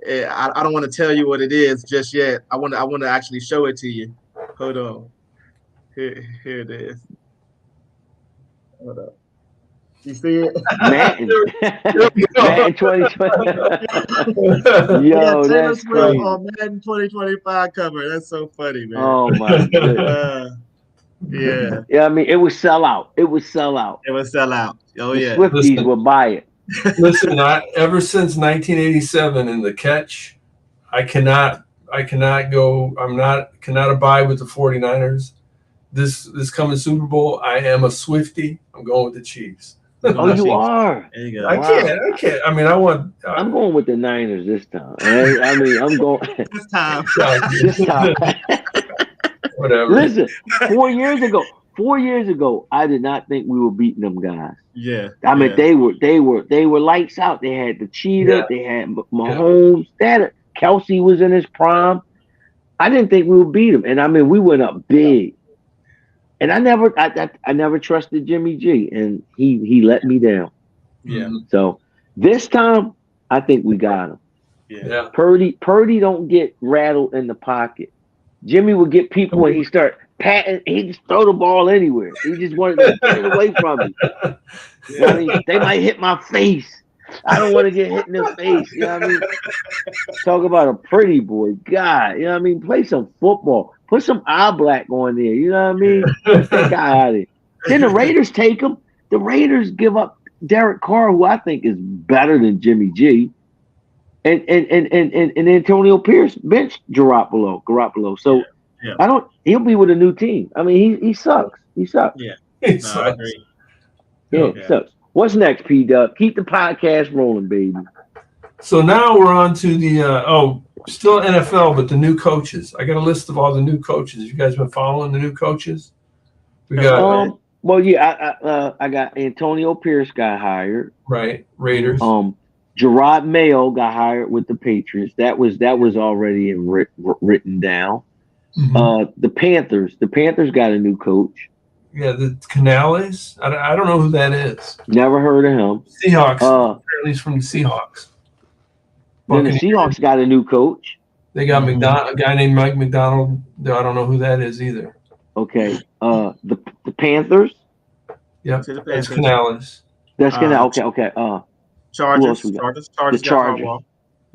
Speaker 4: I don't want to tell you what it is just yet. I want to actually show it to you. Hold on. Here it is. Hold up. You see it?
Speaker 3: Madden 2020. Yo, that's crazy.
Speaker 4: On Madden 2025 cover. That's so funny, man.
Speaker 3: Oh my goodness.
Speaker 4: Yeah.
Speaker 3: Yeah, I mean, it would sell out.
Speaker 4: Oh, yeah.
Speaker 3: The Swifties will buy it.
Speaker 2: Listen, ever since 1987 in the catch, I cannot go. Cannot abide with the 49ers. This coming Super Bowl, I am a Swiftie. I'm going with the Chiefs.
Speaker 3: Oh, you are.
Speaker 4: There you go.
Speaker 2: I can't. I mean,
Speaker 3: I'm going with the Niners this time. I mean, I'm going
Speaker 4: this time.
Speaker 3: This time.
Speaker 2: Whatever.
Speaker 3: Listen, 4 years ago, I did not think we were beating them guys.
Speaker 4: Yeah.
Speaker 3: I mean, they were lights out. They had the cheetah. They had Mahomes. Kelsey was in his prime. I didn't think we would beat them, and I mean, we went up big. And I never trusted Jimmy G, and he let me down.
Speaker 4: Yeah.
Speaker 3: So this time, I think we got him.
Speaker 2: Yeah.
Speaker 3: Purdy don't get rattled in the pocket. Jimmy would get people and he start patting. He just throw the ball anywhere. He just wanted to get it away from me. You know what I mean? They might hit my face. I don't want to get hit in the face. You know what I mean? Talk about a pretty boy. God, you know what I mean? Play some football. Put some eye black on there. You know what I mean? Get that guy out of there. Then the Raiders take him. The Raiders give up Derek Carr, who I think is better than Jimmy G. And Antonio Pierce benched Garoppolo. So he'll be with a new team. I mean, he sucks. He sucks.
Speaker 4: Yeah.
Speaker 2: He sucks.
Speaker 3: He sucks. What's next, P-Dub? Keep the podcast rolling, baby.
Speaker 2: So now we're on to the still NFL, but the new coaches. I got a list of all the new coaches. You guys been following the new coaches? We got
Speaker 3: I got Antonio Pierce got hired.
Speaker 2: Right, Raiders.
Speaker 3: Gerard Mayo got hired with the Patriots. That was already written down. Mm-hmm. The Panthers got a new coach.
Speaker 2: Yeah, the Canales. I don't know who that is.
Speaker 3: Never heard of him.
Speaker 2: Seahawks. Apparently he's from the Seahawks.
Speaker 3: Then the Seahawks got a new coach.
Speaker 2: They got a guy named Mike McDonald. I don't know who that is either.
Speaker 3: Okay. The Panthers.
Speaker 2: Yep. That's Canales.
Speaker 3: That's Canales. Okay.
Speaker 4: Chargers.
Speaker 3: The Chargers.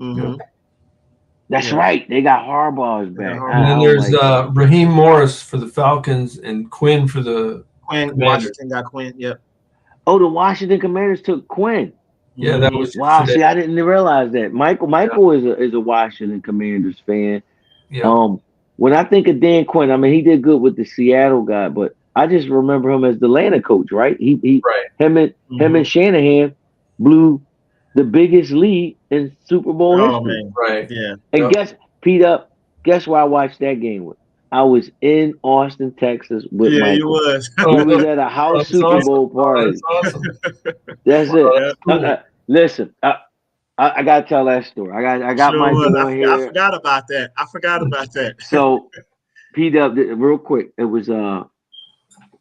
Speaker 4: Mm-hmm.
Speaker 3: That's right. They got Harbaugh's back.
Speaker 2: And then there's Raheem Morris for the Falcons and Quinn for the
Speaker 4: Washington got Quinn. Yep.
Speaker 3: Oh, the Washington Commanders took Quinn.
Speaker 2: Yeah, that was
Speaker 3: wow.
Speaker 2: today.
Speaker 3: See, I didn't realize that. Michael is a Washington Commanders fan.
Speaker 2: Yeah.
Speaker 3: When I think of Dan Quinn, I mean he did good with the Seattle guy, but I just remember him as the Atlanta coach, right?
Speaker 2: Right.
Speaker 3: Him and Shanahan blew the biggest lead in Super Bowl
Speaker 4: Oh
Speaker 3: history.
Speaker 4: man.
Speaker 2: Right.
Speaker 4: Yeah.
Speaker 3: And guess where I watched that game with? I was in Austin, Texas with
Speaker 4: Yeah, you
Speaker 3: Michael.
Speaker 4: was.
Speaker 3: We was at a house
Speaker 2: That's
Speaker 3: Super
Speaker 2: awesome.
Speaker 3: Bowl party.
Speaker 2: That's awesome.
Speaker 3: That's
Speaker 2: Wow,
Speaker 3: it.
Speaker 2: that's cool.
Speaker 3: Listen, I gotta tell that story. I got
Speaker 4: Sure
Speaker 3: Michael
Speaker 4: was.
Speaker 3: on
Speaker 4: I
Speaker 3: here.
Speaker 4: forgot about that. I forgot about that.
Speaker 3: So P-Dub, real quick, it was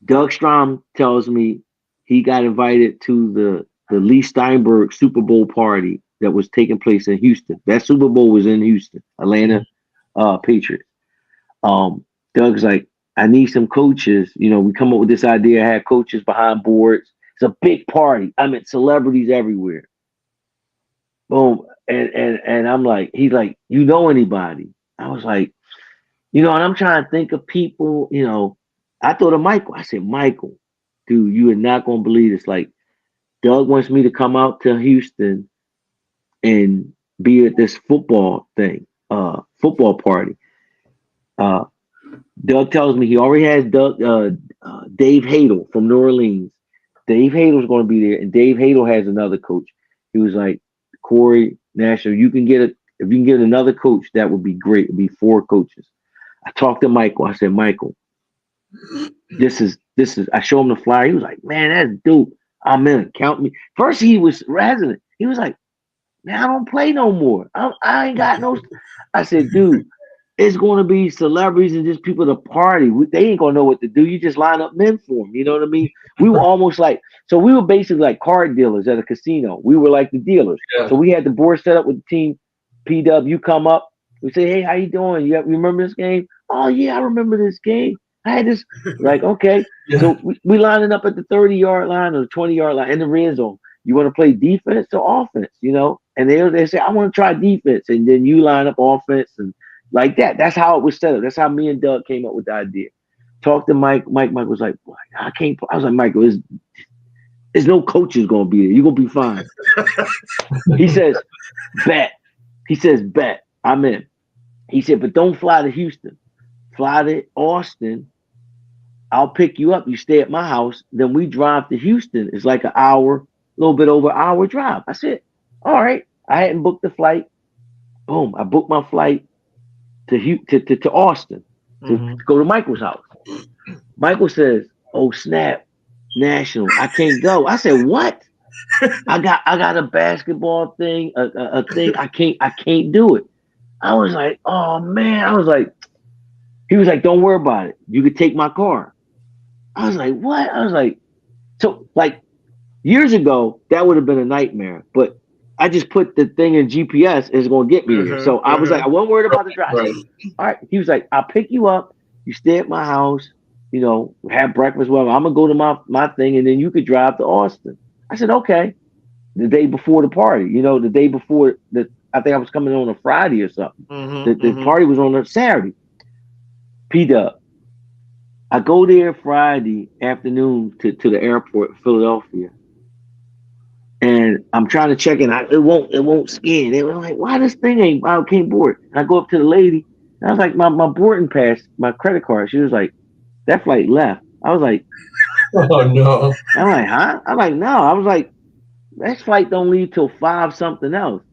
Speaker 3: Doug Strom tells me he got invited to the Lee Steinberg Super Bowl party that was taking place in Houston. That Super Bowl was in Houston, Atlanta Patriots. Doug's like, I need some coaches. You know, we come up with this idea, have coaches behind boards. It's a big party. I mean, celebrities everywhere. Boom. And I'm like, he's like, you know anybody? I was like, and I'm trying to think of people, I thought of Michael. I said, Michael, dude, you are not gonna believe this. Like, Doug wants me to come out to Houston and be at this football football party. Doug tells me he already has Dave Hadel from New Orleans. Dave Hadel's going to be there, and Dave Hadel has another coach. He was like, Corey National, if you can get another coach, that would be great. It'd be 4 coaches. I talked to Michael. I said, Michael, this is. I show him the flyer. He was like, man, that's dope. I'm in. Count me. First, he was hesitant. He was like, man, I don't play no more. I ain't got no. I said, dude, it's going to be celebrities and just people to party. They ain't going to know what to do. You just line up men for them. You know what I mean? We were almost like, so we were basically like card dealers at a casino. We were like the dealers.
Speaker 2: Yeah.
Speaker 3: So we had the board set up with the team. PW, you come up. We say, hey, how you doing? You remember this game? Oh, yeah, I remember this game. I had this. Like, okay.
Speaker 2: Yeah.
Speaker 3: So we lining up at the 30-yard line or the 20-yard line in the red zone. You want to play defense or offense, And they say, I want to try defense. And then you line up offense and like that. That's how it was set up. That's how me and Doug came up with the idea. Talked to Mike. Mike was like, I can't. I was like, Michael, there's no coaches going to be there. You're going to be fine. He says, bet. I'm in. He said, but don't fly to Houston. Fly to Austin. I'll pick you up. You stay at my house. Then we drive to Houston. It's like an hour, a little bit over an hour drive. I said, all right. I hadn't booked the flight. Boom. I booked my flight to Austin to go to Michael's house. Michael says, oh, snap. National. I can't go. I said, what? I got a basketball thing, a thing. I can't do it. I was like, oh man. He was like, don't worry about it. You could take my car. I was like, what? I was like, so like years ago, that would have been a nightmare. But I just put the thing in GPS, it's gonna get me there. So I was like, I wasn't worried about the drive.
Speaker 2: Right.
Speaker 3: All right. He was like, I'll pick you up, you stay at my house, have breakfast, whatever. I'm gonna go to my thing, and then you could drive to Austin. I said, okay. The day before the party, the day before I think I was coming on a Friday or something. The party was on a Saturday. P-Dub. I go there Friday afternoon to the airport in Philadelphia. And I'm trying to check in. It won't scan. They were like, why this thing can't board? And I go up to the lady. And I was like, my boarding pass, my credit card. She was like, that flight left. I was like,
Speaker 2: oh no.
Speaker 3: I'm like, huh? I'm like, no. I was like, that flight don't leave till 5 something else.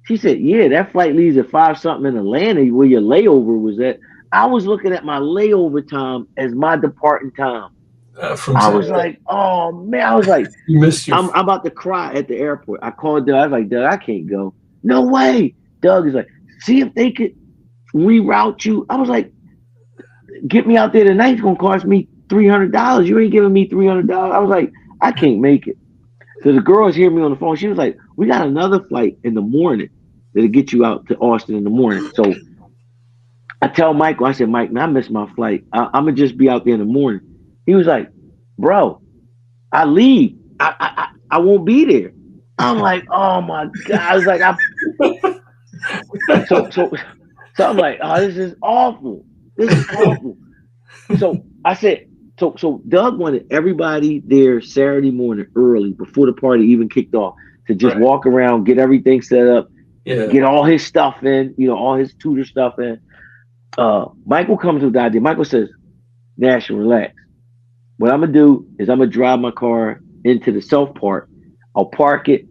Speaker 3: She said, yeah, that flight leaves at 5 something in Atlanta where your layover was at. I was looking at my layover time as my departing time. I was like, oh man. I was like,
Speaker 2: you missed your
Speaker 3: I'm about to cry at the airport. I called Doug. I was like, Doug, I can't go. No way. Doug is like, see if they could reroute you. I was like, get me out there tonight. It's gonna cost me $300. You ain't giving me $300. I was like, I can't make it. So the girls hear me on the phone. She was like, we got another flight in the morning that'll get you out to Austin in the morning. So I tell Michael, I said, Mike, man, I missed my flight. I'm gonna just be out there in the morning. He was like, bro, I leave. I won't be there. I'm like, oh my God. I was like, so I'm like, oh, this is awful. This is awful. So I said, So Doug wanted everybody there Saturday morning early before the party even kicked off to just walk around, get everything set up, get all his stuff in, all his tutor stuff in. Michael comes with the idea. Michael says, Nash, relax. What I'm gonna do is I'm gonna drive my car into the South Park. I'll park it,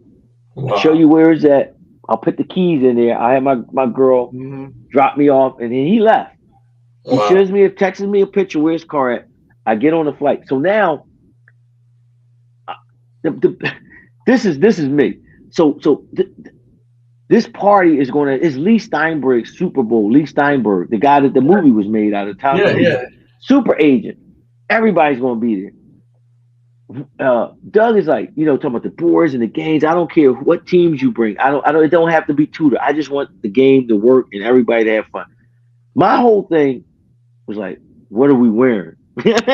Speaker 3: show you where it's at. I'll put the keys in there. I have my girl drop me off, and then he left. He texts me a picture where his car at. I get on the flight. So now, this is me. This party is it's Lee Steinberg's Super Bowl. Lee Steinberg, the guy that the movie was made out of. Tom Super agent. Everybody's gonna be there. Doug is like, talking about the boards and the games. I don't care what teams you bring. It don't have to be tutor. I just want the game to work and everybody to have fun. My whole thing was like, what are we wearing? That's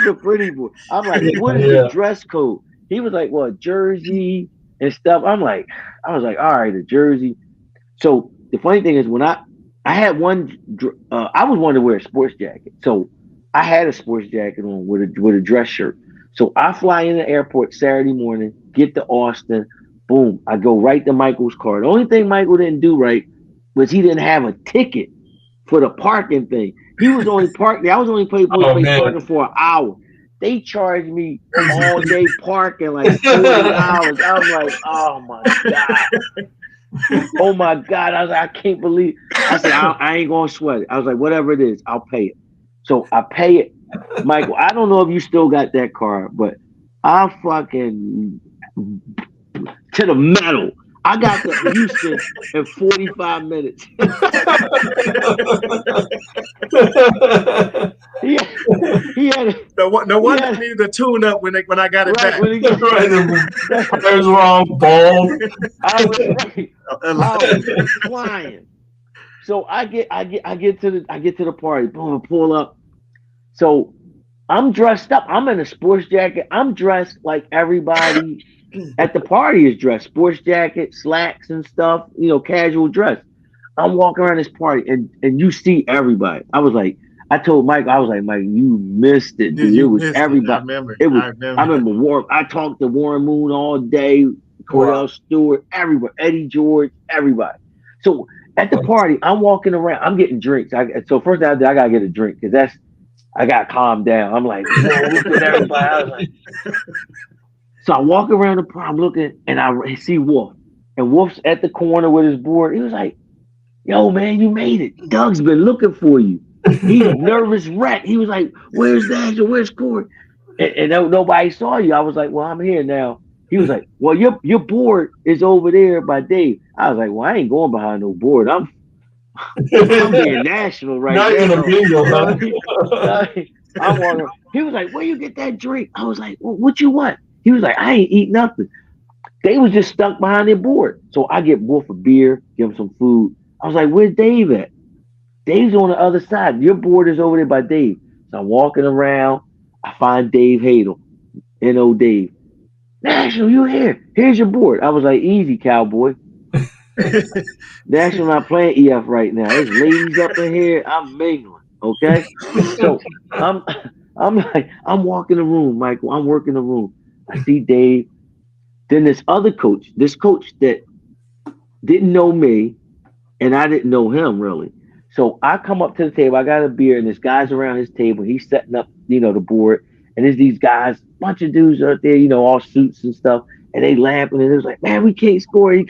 Speaker 3: the pretty boy. I'm like, what is the dress code? He was like, well, jersey and stuff. I was like, all right, a jersey. So the funny thing is, when I had one, I was wanting to wear a sports jacket. So I had a sports jacket on with a dress shirt. So I fly in the airport Saturday morning, get to Austin, boom. I go right to Michael's car. The only thing Michael didn't do right was he didn't have a ticket for the parking thing. He was only parked there. I was only parking for an hour. They charged me all day parking like $40. I was like, oh my God. Oh my God. I was like, I can't believe. I said, I ain't going to sweat it. I was like, whatever it is, I'll pay it. So I pay it. Michael, I don't know if you still got that car, but I fucking to the metal. I got to Houston in 45 minutes. he had
Speaker 4: no wonder I needed a tune up when I got it back.
Speaker 2: When he got there's wrong bald.
Speaker 3: I was flying. So I get to the party. Boom, I pull up. So I'm dressed up. I'm in a sports jacket. I'm dressed like everybody at the party is dressed. Sports jacket, slacks and stuff, casual dress. I'm walking around this party and you see everybody. I told Mike, Mike, you missed it, dude. It was everybody. I remember I talked to Warren Moon all day, Cordell Stewart, everybody, Eddie George, everybody. So at the party, I'm walking around. I'm getting drinks. So first I gotta get a drink because I gotta calm down. I'm like, look at everybody. I was like, so I walk around the party. I'm looking, and I see Wolf, and Wolf's at the corner with his board. He was like, "Yo, man, you made it. Doug's been looking for you. He's a nervous wreck." He was like, "Where's Nash? Where's Corey?" And nobody saw you. I was like, "Well, I'm here now." He was like, "Well, your board is over there by Dave." I was like, "Well, I ain't going behind no board. I'm being national right now."
Speaker 2: Not even a bingo, huh?
Speaker 3: I'm walking. He was like, "Where you get that drink?" I was like, well, "What you want?" He was like, "I ain't eat nothing." They was just stuck behind their board. So I get Wolf a beer, give him some food. I was like, "Where's Dave at?" Dave's on the other side. Your board is over there by Dave. So I'm walking around. I find Dave Hadel. N.O. Dave. "National, you here. Here's your board." I was like, "Easy, cowboy." National not playing EF right now. There's ladies up in here. I'm mingling. Okay? So I'm walking the room, Michael. I'm working the room. I see Dave. Then this coach that didn't know me, and I didn't know him really. So I come up to the table. I got a beer, and this guy's around his table. He's setting up, the board. And there's these guys, bunch of dudes out there, all suits and stuff. And they laughing, and it was like, "Man, we can't score. We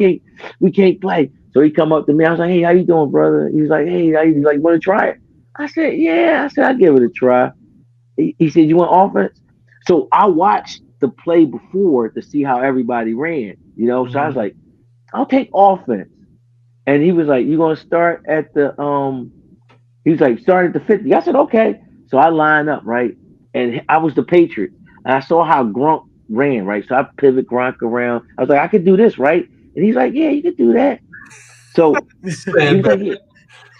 Speaker 3: can't play." So he come up to me. I was like, "Hey, how you doing, brother?" He was like, "Hey, how you want to try it?" I said, "Yeah." I said, "I'll give it a try." He said, "You want offense?" So I watched the play before to see how everybody ran, So I was like, "I'll take offense." And he was like, "You gonna start at the He was like, "Start at the 50." I said, "Okay." So I line up, right? And I was the Patriot. And I saw how Gronk ran, right? So I pivot Gronk around. I was like, "I could do this, right?" And he's like, "Yeah, you could do that." So he's like, yeah.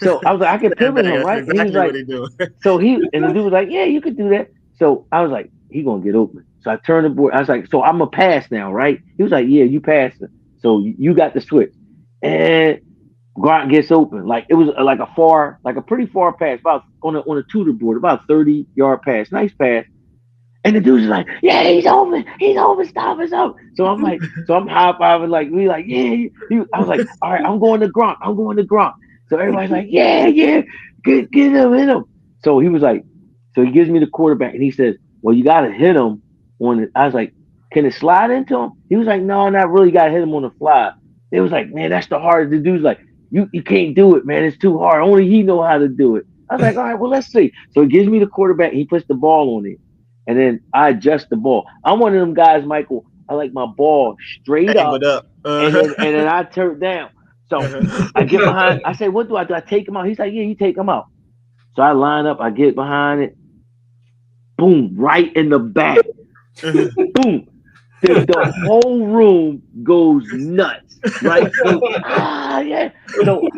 Speaker 3: So I was like, "I can pivot him, right?"
Speaker 4: Exactly,
Speaker 3: and he was like, and the dude was like, "Yeah, you could do that." So I was like, "He gonna get open." So I turned the board. I was like, "So I'm gonna pass now, right?" He was like, "Yeah, you passed it. So you got the switch." And Grant gets open. Like it was like a pretty far pass, about on a tutor board, about 30-yard pass, nice pass. And the dude's like, yeah, he's open, stop us up. So I'm like, I'm high fiving, like we like, yeah. I was like, all right, I'm going to Gronk. So everybody's like, yeah, get him, hit him. So he was like, so he gives me the quarterback and he says, well, you gotta hit him on it. I was like, can it slide into him? He was like, no, not really. Gotta hit him on the fly. It was like, man, that's the hardest. The dude's like, you can't do it, man. It's too hard. Only he know how to do it. I was like, all right, well, let's see. So he gives me the quarterback. And he puts the ball on it. And then I adjust the ball. I'm one of them guys, Michael. I like my ball straight up. And then I turn down. So I get behind. I say, what do? I take him out? He's like, yeah, you take him out. So I line up. I get behind it. Boom, right in the back. Boom. The whole room goes nuts. Right? Yeah. So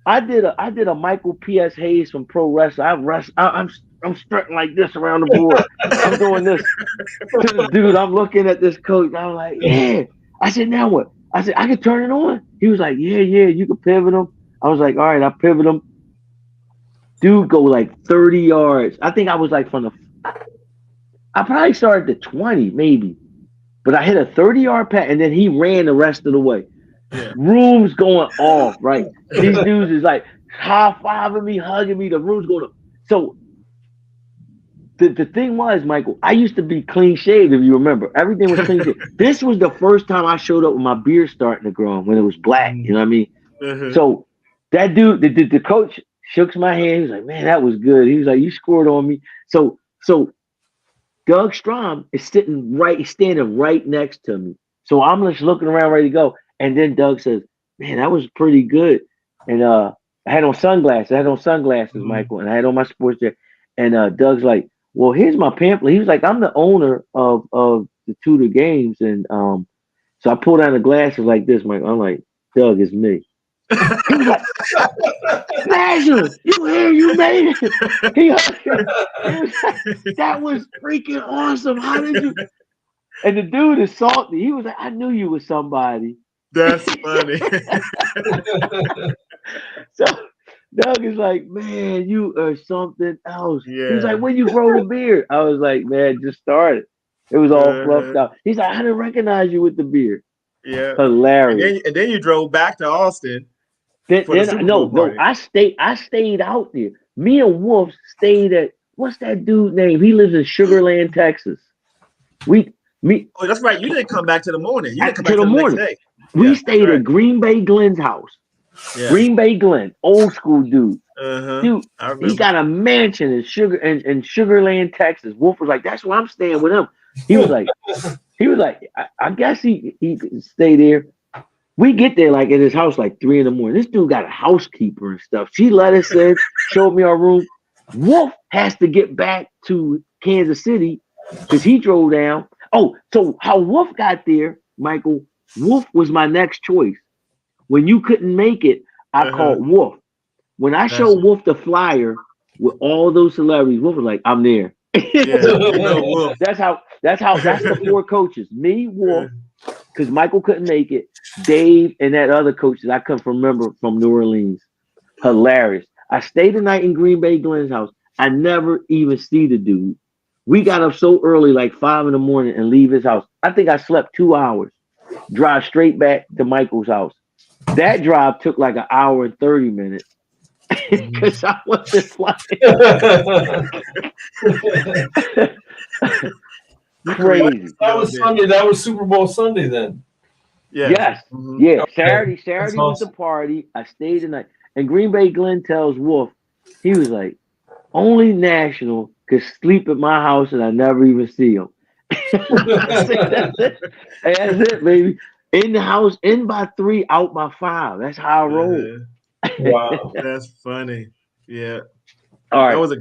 Speaker 3: I did a Michael P.S. Hayes from Pro Wrestling. I'm strutting like this around the board. I'm doing this to the dude. I'm looking at this coach. I'm like, yeah. I said, now what? I said, I can turn it on. He was like, yeah, you can pivot him. I was like, all right, I pivot him. Dude go like 30 yards. I think I was like I probably started at 20 maybe. But I hit a 30-yard pass and then he ran the rest of the way. Yeah. Room's going off, right? These dudes is like high-fiving me, hugging me. The room's going up. So the thing was, Michael, I used to be clean shaved, if you remember. Everything was clean shaved. This was the first time I showed up with my beard starting to grow when it was black. You know what I mean? Mm-hmm. So that dude, the coach shook my hand. He was like, man, that was good. He was like, you scored on me. So Doug Strom is standing right next to me. So I'm just looking around ready to go. And then Doug says, man, that was pretty good. And I had on sunglasses. Mm-hmm. Michael, and I had on my sports jacket. And Doug's like, well, here's my pamphlet. He was like, I'm the owner of the Tudor Games. And so I pulled out the glasses like this, Michael. I'm like, Doug, it's me. He was like, Nashville, you here, you made it. He was like, that was freaking awesome. How did you? And the dude is salty. He was like, I knew you was somebody.
Speaker 4: That's funny.
Speaker 3: So Doug is like, man, you are something else. Yeah. He was like, when you grow the beard? I was like, man, just started. It was all fluffed out. He's like, I didn't recognize you with the beard.
Speaker 4: Yeah.
Speaker 3: Hilarious.
Speaker 4: And then you drove back to Austin.
Speaker 3: No, I stayed out there. Me and Wolf stayed at, what's that dude's name? He lives in Sugar Land, Texas.
Speaker 4: Oh, that's right. You didn't come back to the morning. You didn't come back to the next day.
Speaker 3: We stayed at Green Bay Glenn's house. Yeah. Green Bay Glenn, old school dude. Dude, he got a mansion in Sugar Land, Texas. Wolf was like, that's where I'm staying with him. He was like, I guess he could stay there. We get there like at his house like 3 a.m. This dude got a housekeeper and stuff. She let us in, showed me our room. Wolf has to get back to Kansas City because he drove down. Oh, so how Wolf got there, Michael, Wolf was my next choice. When you couldn't make it, I called Wolf. When I showed Wolf the flyer with all those celebrities, Wolf was like, I'm there. Yeah. That's the 4 coaches. Me, Wolf, because Michael couldn't make it, Dave, and that other coach that I couldn't remember from New Orleans. Hilarious. I stayed the night in Green Bay Glenn's house. I never even see the dude. We got up so early, like 5 a.m, and leave his house. I think I slept 2 hours. Drive straight back to Michael's house. That drive took like an hour and 30 minutes. Because I wasn't flying. Crazy.
Speaker 2: That was Sunday. That was Super Bowl Sunday then.
Speaker 3: Yeah. Yes. Mm-hmm. Yeah. Saturday was the party. I stayed the night. And Green Bay Glenn tells Wolf, he was like, only National could sleep at my house and I never even see him. That's it, baby. In the house, in by 3, out by 5. That's how I roll.
Speaker 4: Wow, that's funny. Yeah.
Speaker 3: All right.
Speaker 4: That was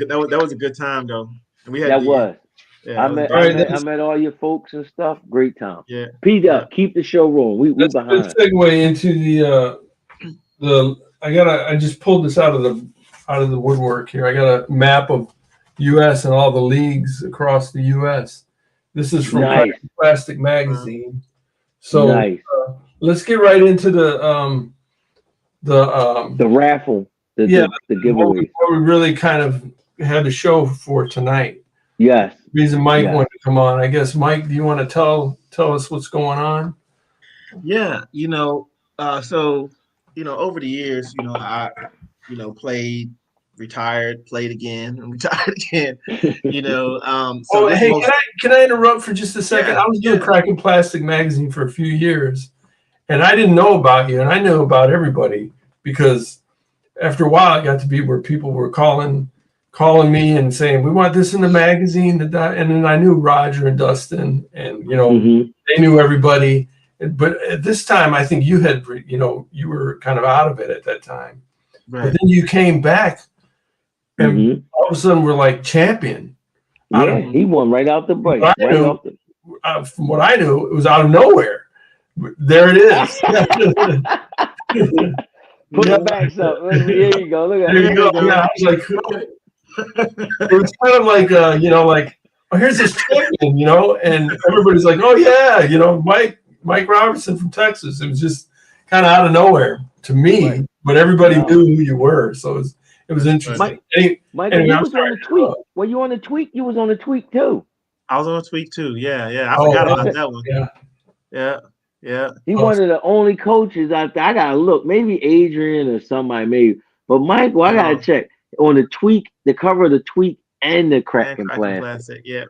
Speaker 4: a good time though. And we had
Speaker 3: I met all your folks and stuff. Great time. Yeah. P-Duck, keep the show rolling. We behind.
Speaker 2: Let's segue into the. I just pulled this out of the woodwork here. I got a map of U.S. and all the leagues across the U.S. This is from Plastic Magazine. So let's get right into the the
Speaker 3: raffle, the giveaways.
Speaker 2: what we really kind of had a show for tonight.
Speaker 3: Yes.
Speaker 2: The reason Mike wanted to come on. I guess Mike, do you want to tell us what's going on?
Speaker 4: Yeah, so over the years, I played, retired, played again, and retired again. So
Speaker 2: hey, can I interrupt for just a second?
Speaker 4: Yeah,
Speaker 2: I was doing Cracking Plastic magazine for a few years, and I didn't know about you, and I knew about everybody because after a while, it got to be where people were calling me and saying, "We want this in the magazine." And then I knew Roger and Dustin, and they knew everybody. But at this time, I think you had, you were kind of out of it at that time. Right. But then you came back, and all of a sudden we're like champion.
Speaker 3: Yeah, he won right out the break.
Speaker 2: From what I knew, it was out of nowhere. There it is.
Speaker 3: Put the backs up. There you go. Look at
Speaker 2: there you go. Yeah, I was like, it was kind of like, like, oh, here's this champion, and everybody's like, oh yeah, Mike Robertson from Texas. It was just kind of out of nowhere to me, but everybody knew who you were, so it was interesting.
Speaker 3: Mike, you was on the tweet. Were you on the tweet? You was on the tweet too.
Speaker 4: I was on a tweet too. Yeah. I forgot about that one. Yeah.
Speaker 3: He one of the only coaches out there. I gotta look, maybe Adrian or somebody, maybe. But Michael, I gotta check on the tweet, the cover of the tweet and the Cracking Plastic.
Speaker 4: Yeah.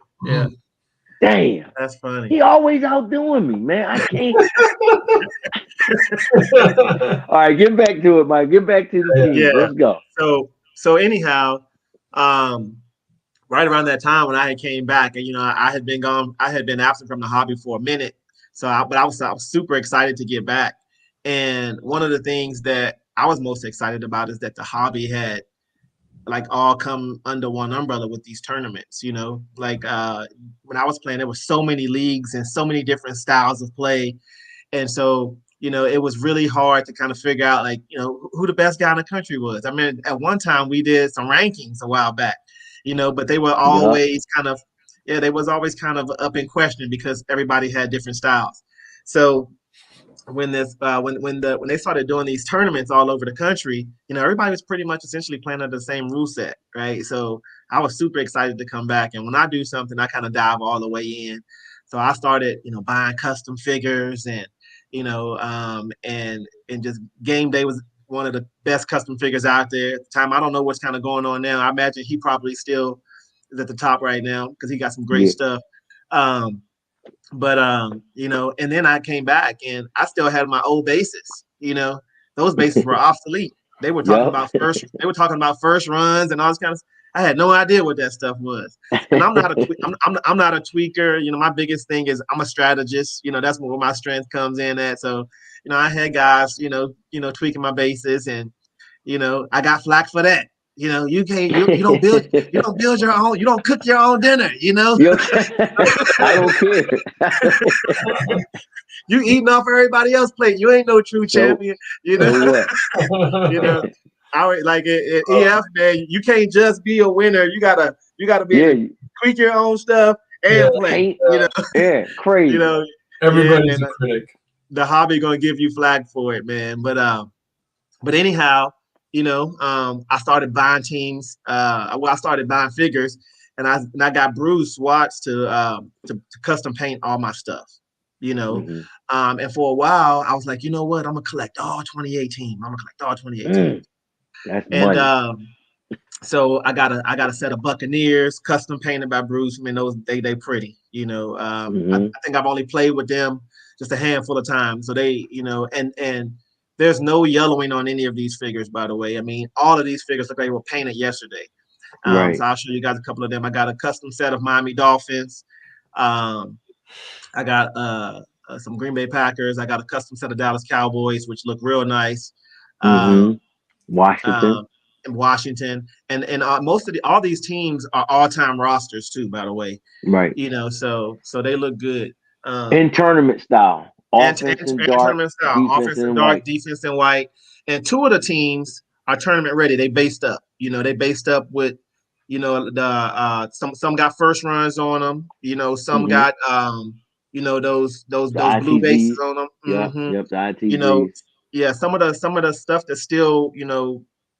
Speaker 3: Damn.
Speaker 4: That's funny.
Speaker 3: He always outdoing me, man. I can't. All right, get back to it, Mike. Get back to the team. Yeah. Let's go.
Speaker 4: So anyhow, right around that time when I had came back, and I had been gone, I had been absent from the hobby for a minute. But I was super excited to get back. And one of the things that I was most excited about is that the hobby had all come under one umbrella with these tournaments. When I was playing, there were so many leagues and so many different styles of play. And so, it was really hard to kind of figure out who the best guy in the country was. I mean, at one time we did some rankings a while back, but they were always they was always kind of up in question because everybody had different styles. So when they started doing these tournaments all over the country, everybody was pretty much essentially playing under the same rule set, right? So I was super excited to come back, and when I do something, I kind of dive all the way in. So I started, buying custom figures, and and just Game Day was one of the best custom figures out there at the time. I don't know what's kind of going on now. I imagine he probably still is at the top right now because he got some great stuff. And then I came back and I still had my old bases. Those bases were obsolete. They were talking about first runs and all this kind of stuff. I had no idea what that stuff was. And I'm not a tweaker. My biggest thing is I'm a strategist. That's where my strength comes in at. So, I had guys, tweaking my bases, and I got flack for that. You don't build your own, you don't cook your own dinner,
Speaker 3: I don't care.
Speaker 4: You eating off everybody else's plate. You ain't no true champion, I would EF, man, you can't just be a winner. You gotta be tweak your own stuff and play.
Speaker 3: Crazy.
Speaker 2: Everybody's a critic.
Speaker 4: The hobby gonna give you flag for it, man. But anyhow, I started buying teams. I started buying figures, and I got Bruce Watts to custom paint all my stuff. And for a while, I was like, you know what? I'm gonna collect all 2018.
Speaker 3: That's money.
Speaker 4: So I got a set of Buccaneers custom painted by Bruce. I mean, those they pretty. I think I've only played with them just a handful of times. So they, and there's no yellowing on any of these figures, by the way. I mean, all of these figures look like they were painted yesterday.
Speaker 3: Right.
Speaker 4: So I'll show you guys a couple of them. I got a custom set of Miami Dolphins. I got some Green Bay Packers. I got a custom set of Dallas Cowboys, which look real nice. Washington, and most of all these teams are all-time rosters too, by the way.
Speaker 3: Right.
Speaker 4: So they look good.
Speaker 3: In tournament style.
Speaker 4: Offense in dark, defense in white. And two of the teams are tournament ready. They based up. They based up with, the some got first runs on them. Some got those blue bases on them.
Speaker 3: Yep, the ITVs.
Speaker 4: some of the stuff that's still,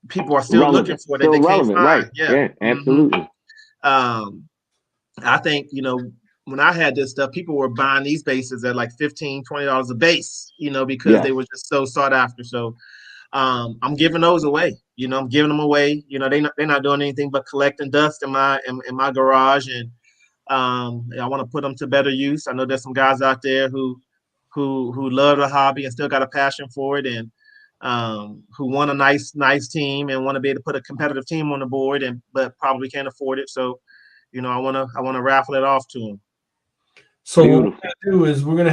Speaker 4: people are still
Speaker 3: relevant.
Speaker 4: looking for that
Speaker 3: Still
Speaker 4: they can't
Speaker 3: relevant,
Speaker 4: find.
Speaker 3: right?
Speaker 4: Yeah,
Speaker 3: Absolutely.
Speaker 4: I think, when I had this stuff, people were buying these bases at like $15, $20 a base, because they were just so sought after. So I'm giving those away. I'm giving them away. They're not doing anything but collecting dust in my garage, and I want to put them to better use. I know there's some guys out there who love the hobby and still got a passion for it, and who want a nice team and want to be able to put a competitive team on the board, but probably can't afford it. So, I want to raffle it off to them.
Speaker 2: So what we're going to do is we're going to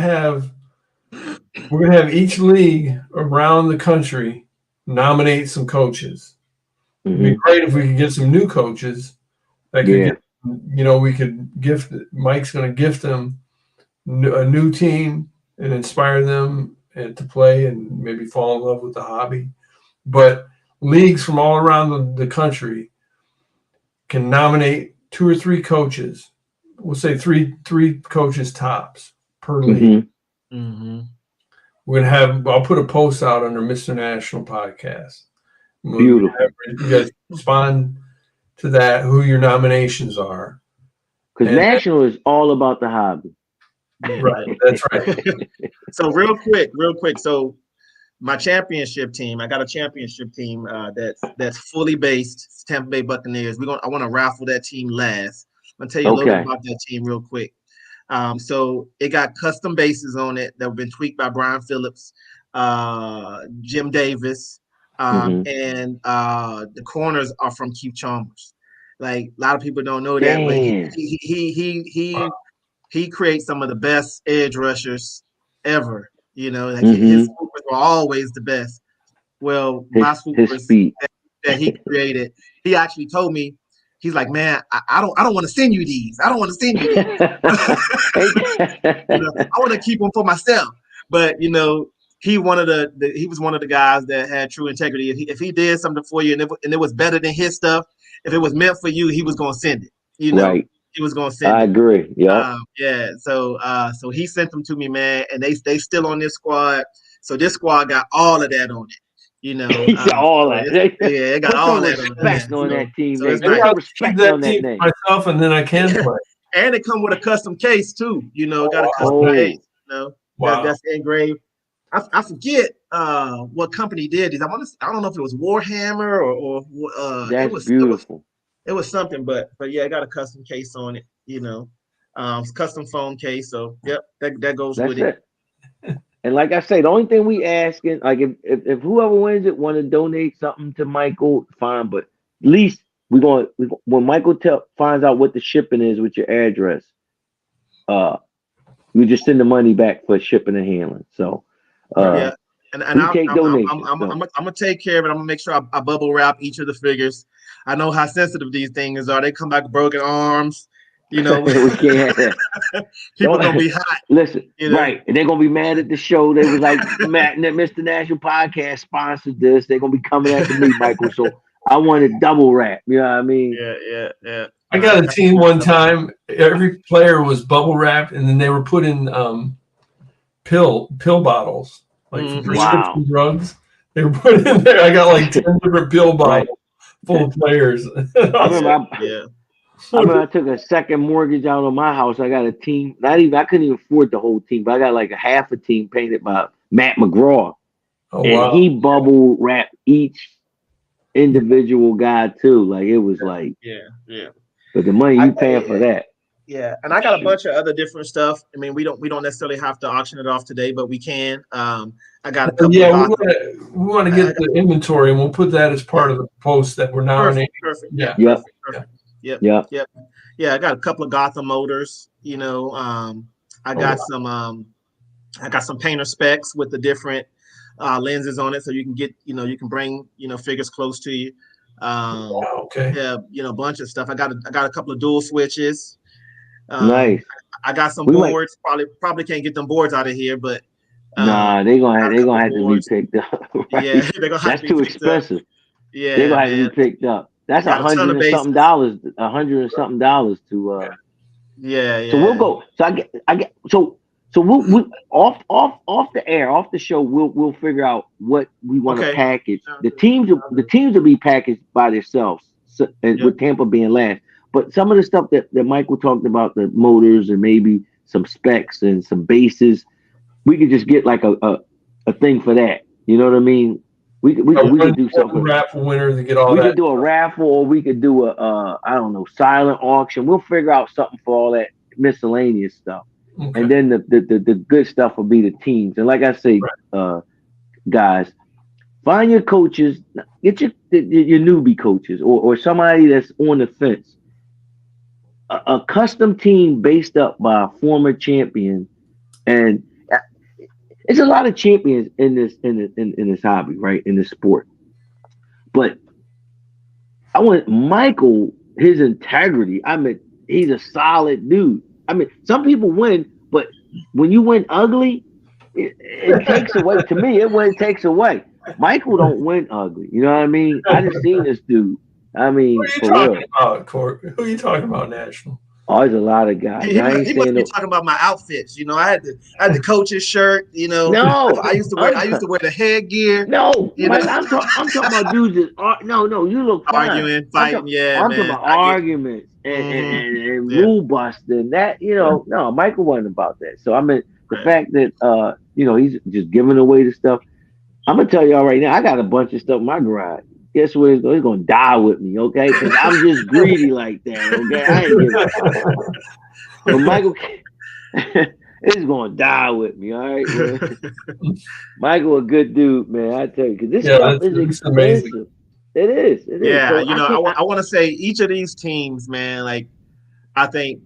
Speaker 2: have each league around the country nominate some coaches. It'd be great if we could get some new coaches that could get, we could gift. Mike's going to gift them a new team and inspire them and to play and maybe fall in love with the hobby. But leagues from all around the country can nominate 2 or 3 coaches. We'll say three coaches tops per league. We're gonna have. I'll put a post out under Mr. National Podcast.
Speaker 3: Beautiful.
Speaker 2: You guys respond to that. Who your nominations are?
Speaker 3: Because National is all about the hobby.
Speaker 2: Right. That's right.
Speaker 4: So real quick. So my championship team. I got a championship team that's fully based. It's Tampa Bay Buccaneers. I want to raffle that team last. I'm gonna tell you a little bit about that team real quick. So it got custom bases on it that have been tweaked by Brian Phillips, Jim Davis, and the corners are from Keith Chalmers. Like, a lot of people don't know that, but he creates some of the best edge rushers ever. His swoopers were always the best. Well, my swoopers that he created, he actually told me, he's like, man, I don't want to send you these. I don't want to send you these. I want to keep them for myself. But he was one of the guys that had true integrity. If he did something for you and it was better than his stuff, if it was meant for you, he was gonna send it. He was gonna send it.
Speaker 3: I agree. Yeah.
Speaker 4: So he sent them to me, man, and they still on this squad. So this squad got all of that on it.
Speaker 3: All that.
Speaker 4: It got all that
Speaker 3: respect on that team.
Speaker 2: So I got respect on that name myself, and then I can play.
Speaker 4: And it come with a custom case too. Got a custom case.
Speaker 2: Wow.
Speaker 4: That's engraved. I forget what company did these. I don't know if it was Warhammer or
Speaker 3: that's
Speaker 4: it was
Speaker 3: beautiful.
Speaker 4: It was something, but yeah, I got a custom case on it. Custom phone case. So yep, that goes with it.
Speaker 3: And like I say, the only thing we asking, like if whoever wins it want to donate something to Michael, fine. But at least when Michael finds out what the shipping is with your address, we just send the money back for shipping and handling. So
Speaker 4: yeah, and I'm gonna take care of it. I'm gonna make sure I bubble wrap each of the figures. I know how sensitive these things are. They come back with broken arms. We can't have that. People gonna be hot.
Speaker 3: Listen, right? And they're gonna be mad at the show. They was like, Mr. National Podcast sponsored this. They're gonna be coming after me, Michael. So I wanted double wrap. You know what I mean?
Speaker 4: Yeah.
Speaker 2: I got a team one time. Every player was bubble wrapped, and then they were put in pill bottles, like prescription drugs. They were put in there. I got like 10 different pill bottles full of players.
Speaker 3: I remember I took a second mortgage out on my house. I got a team. I couldn't even afford the whole team, but I got like a half a team painted by Matt McGraw. He bubble wrapped each individual guy too. Like, it was like,
Speaker 4: yeah.
Speaker 3: But the money you paying for that.
Speaker 4: Yeah, and I got a bunch of other different stuff. I mean, we don't necessarily have to auction it off today, but we can. I got a couple.
Speaker 2: Yeah, we want to get the inventory, and we'll put that as part of the post that we're nominating.
Speaker 4: Perfect.
Speaker 2: Yeah.
Speaker 4: Perfect. Yep. Yeah, I got a couple of Gotham motors. I got some painter specs with the different lenses on it, so you can get, you can bring, figures close to you. Yeah, a bunch of stuff. I got a couple of dual switches.
Speaker 3: Nice.
Speaker 4: I got some boards. Probably can't get them boards out of here, but
Speaker 3: nah, they're gonna have to be picked up. Right? Yeah, they're gonna have to be too expensive.
Speaker 4: Yeah,
Speaker 3: they're gonna have to be picked up. That's $100 and something dollars. $100 and something dollars to.
Speaker 4: Yeah.
Speaker 3: So we'll go. So I get. So So we'll off the air, off the show, we'll figure out what we want to package. The teams will be packaged by themselves, with Tampa being last. But some of the stuff that Michael talked about, the motors and maybe some specs and some bases, we could just get like a thing for that. You know what I mean? We could do something.
Speaker 2: Raffle winner to get all that.
Speaker 3: We could do a raffle, or we could do a silent auction. We'll figure out something for all that miscellaneous stuff. Okay. And then the good stuff will be the teams. And like I say, guys, find your coaches, get your newbie coaches or somebody that's on the fence. A custom team based up by a former champion, and it's a lot of champions in this hobby, right? In this sport. But I want Michael, his integrity. I mean, he's a solid dude. I mean, some people win, but when you win ugly, it takes away. To me, it takes away. Michael don't win ugly. You know what I mean? I just seen this dude. I mean,
Speaker 2: who are you talking about, Court? Who are you talking about, National?
Speaker 3: Oh, there's a lot of guys.
Speaker 4: He must be talking about my outfits. You know, I had the coach's shirt. You know,
Speaker 3: no,
Speaker 4: I used to wear the headgear.
Speaker 3: No, I'm talking about dudes that no, you look fine.
Speaker 4: Arguing, fighting,
Speaker 3: I'm talking about arguments and rule busting. That no, Michael wasn't about that. So I mean, the fact that he's just giving away the stuff. I'm gonna tell y'all right now, I got a bunch of stuff in my garage. Guess what? He's gonna die with me, okay? Because I'm just greedy like that, okay? I ain't giving a fuck. But Michael is gonna die with me, all right? Man? Michael, a good dude, man. I tell you, because this stuff is expensive. Amazing. It is.
Speaker 4: Yeah, so I want to say each of these teams, man. Like, I think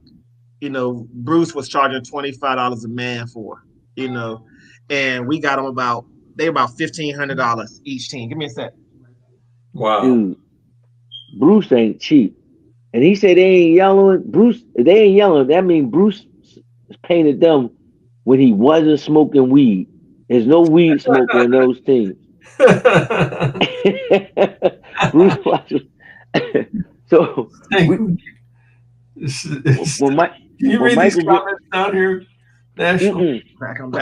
Speaker 4: Bruce was charging $25 a man for, and we got them about $1,500 each team. Give me a sec.
Speaker 2: Wow.
Speaker 3: Dude, Bruce ain't cheap. And he said they ain't yelling. Bruce, they ain't yelling. That means Bruce painted them when he wasn't smoking weed. There's no weed smoker in those teams. Bruce was. So
Speaker 2: can you read these comments down here, National?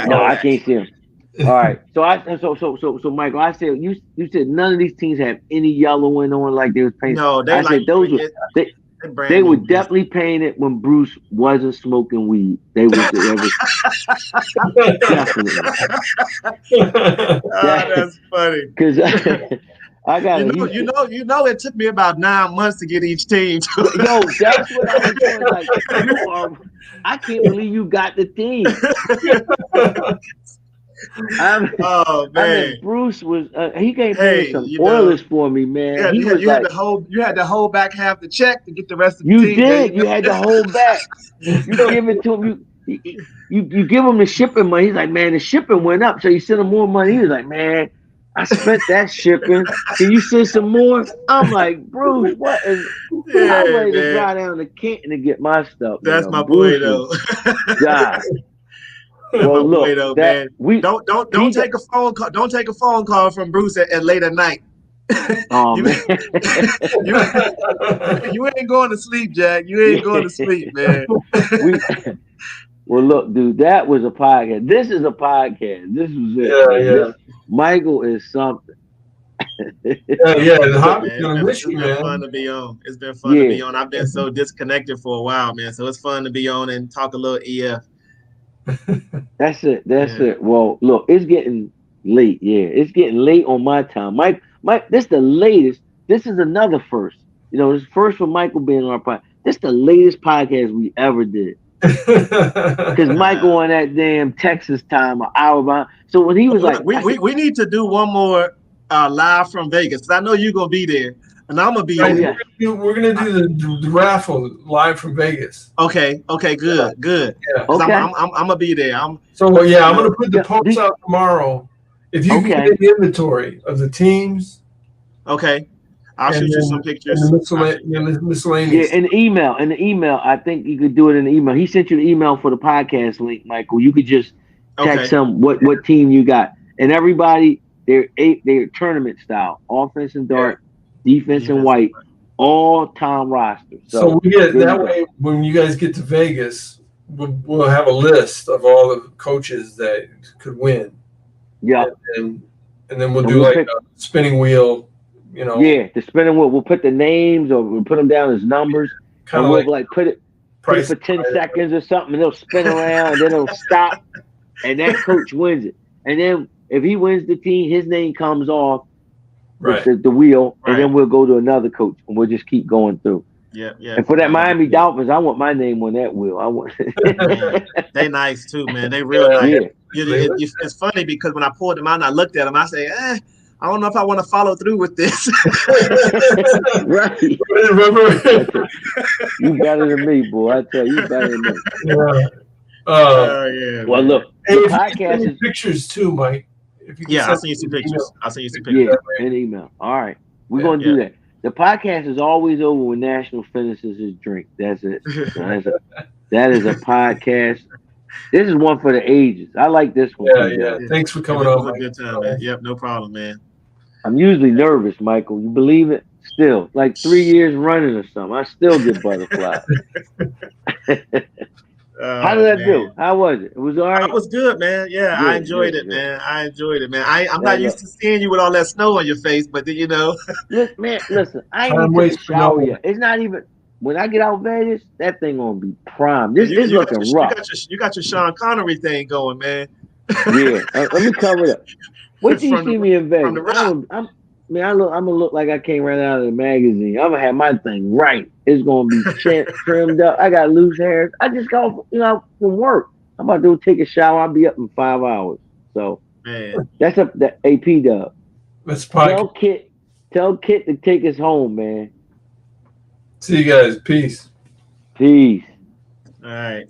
Speaker 3: No, I can't see him. All right. So Michael, I said you said none of these teams have any yellowing on like they was painted.
Speaker 4: No,
Speaker 3: I said those they were definitely painted when Bruce wasn't smoking weed. They was definitely.
Speaker 4: That's funny.
Speaker 3: Because I got
Speaker 4: it took me about 9 months to get each team.
Speaker 3: Yo, that's what I was doing. Like I can't believe you got the team.
Speaker 4: Oh man,
Speaker 3: Bruce was he came paid some Oilers for me, man.
Speaker 4: Yeah, you had to hold back half the check to get the rest of the
Speaker 3: team.
Speaker 4: You
Speaker 3: did. You had to hold back. You give it to him. You give him the shipping money. He's like, man, the shipping went up, so you send him more money. He was like, man, I spent that shipping. Can you send some more? I'm like, Bruce, what? I'm ready to drive down to Canton to get my stuff.
Speaker 4: That's my boy, though.
Speaker 3: God. Well, look,
Speaker 4: man. Don't take a phone call. Don't take a phone call from Bruce at late at night.
Speaker 3: Oh man,
Speaker 4: you ain't going to sleep, Jack. You ain't going to sleep, man.
Speaker 3: Well, look, dude, that was a podcast. This is a podcast. This was it.
Speaker 2: Yeah.
Speaker 3: Michael is something.
Speaker 2: The hobby's gonna miss you, man.
Speaker 4: It's been fun to be on. It's been fun to be on. I've been so disconnected for a while, man. So it's fun to be on and talk a little EF.
Speaker 3: That's it. Well, look, it's getting late. Yeah, it's getting late on my time. Mike, this is the latest. This is another first. This first for Michael being on our podcast. This is the latest podcast we ever did. Because Michael on that damn Texas time, an hour behind. So when he was like,
Speaker 4: we need to do one more live from Vegas. Because I know you're gonna be there. And I'm gonna be.
Speaker 2: We're gonna do the raffle live from Vegas.
Speaker 4: Okay, good.
Speaker 2: Yeah.
Speaker 3: Okay.
Speaker 4: I'm gonna be there. I'm
Speaker 2: gonna put the post out tomorrow. If you can get the inventory of the teams.
Speaker 4: Okay. I'll shoot you some pictures.
Speaker 2: And the miscellaneous.
Speaker 3: Yeah, in the email. I think you could do it in the email. He sent you the email for the podcast link, Michael. You could just text him what team you got, and everybody they're tournament style, offense and dark. Defense and white, all time roster.
Speaker 2: So we get that way when you guys get to Vegas, we'll have a list of all the coaches that could win.
Speaker 3: Yeah.
Speaker 2: And then we'll do like a spinning wheel, you know.
Speaker 3: Yeah, the spinning wheel. We'll put the names or we'll put them down as numbers.
Speaker 2: Kind
Speaker 3: and
Speaker 2: of
Speaker 3: we'll like put it for 10 seconds or something, and it'll spin around, and then it'll stop, and that coach wins it. And then if he wins the team, his name comes off the wheel, and then we'll go to another coach, and we'll just keep going through.
Speaker 4: Yeah.
Speaker 3: And for that Miami Dolphins, I want my name on that wheel. I want.
Speaker 4: They nice too, man. They real nice. Yeah. It's funny because when I pulled them out and I looked at them, I say, I don't know if I want to follow through with this.
Speaker 3: Right.
Speaker 2: Remember?
Speaker 3: You better than me, boy. I tell you, better than me.
Speaker 2: Yeah.
Speaker 3: Well, look,
Speaker 2: the
Speaker 3: podcast is
Speaker 2: pictures too, Mike.
Speaker 4: I'll send you some pictures.
Speaker 3: Yeah, an email. All right, we're gonna do that. The podcast is always over when National finishes his drink. That's it. That is a podcast. This is one for the ages. I like this one.
Speaker 2: Yeah. Thanks for coming on.
Speaker 4: It was a good time, man. Yep, no problem, man.
Speaker 3: I'm usually nervous, Michael. You believe it? Still, like 3 years running or something. I still get butterflies. How did that do? How was it? It was all right?
Speaker 4: It was good, man. Yeah, I enjoyed it, man. I'm not used to seeing you with all that snow on your face, but you know.
Speaker 3: Listen, I ain't even taken a shower yet. It's not even, when I get out of Vegas, that thing gonna be prime. This is looking rough.
Speaker 4: You got your Sean Connery thing going, man.
Speaker 3: Yeah, let me cover it up. Wait till you see me in Vegas. I'm gonna look like I came right out of the magazine. I'm gonna have my thing right. It's gonna be trimmed up. I got loose hairs. I just got from work. I'm about to take a shower. I'll be up in 5 hours. So
Speaker 4: man,
Speaker 3: that's the AP dub.
Speaker 2: Let's
Speaker 3: tell Kit to take us home, man.
Speaker 2: See you guys. Peace.
Speaker 3: Peace.
Speaker 4: All right.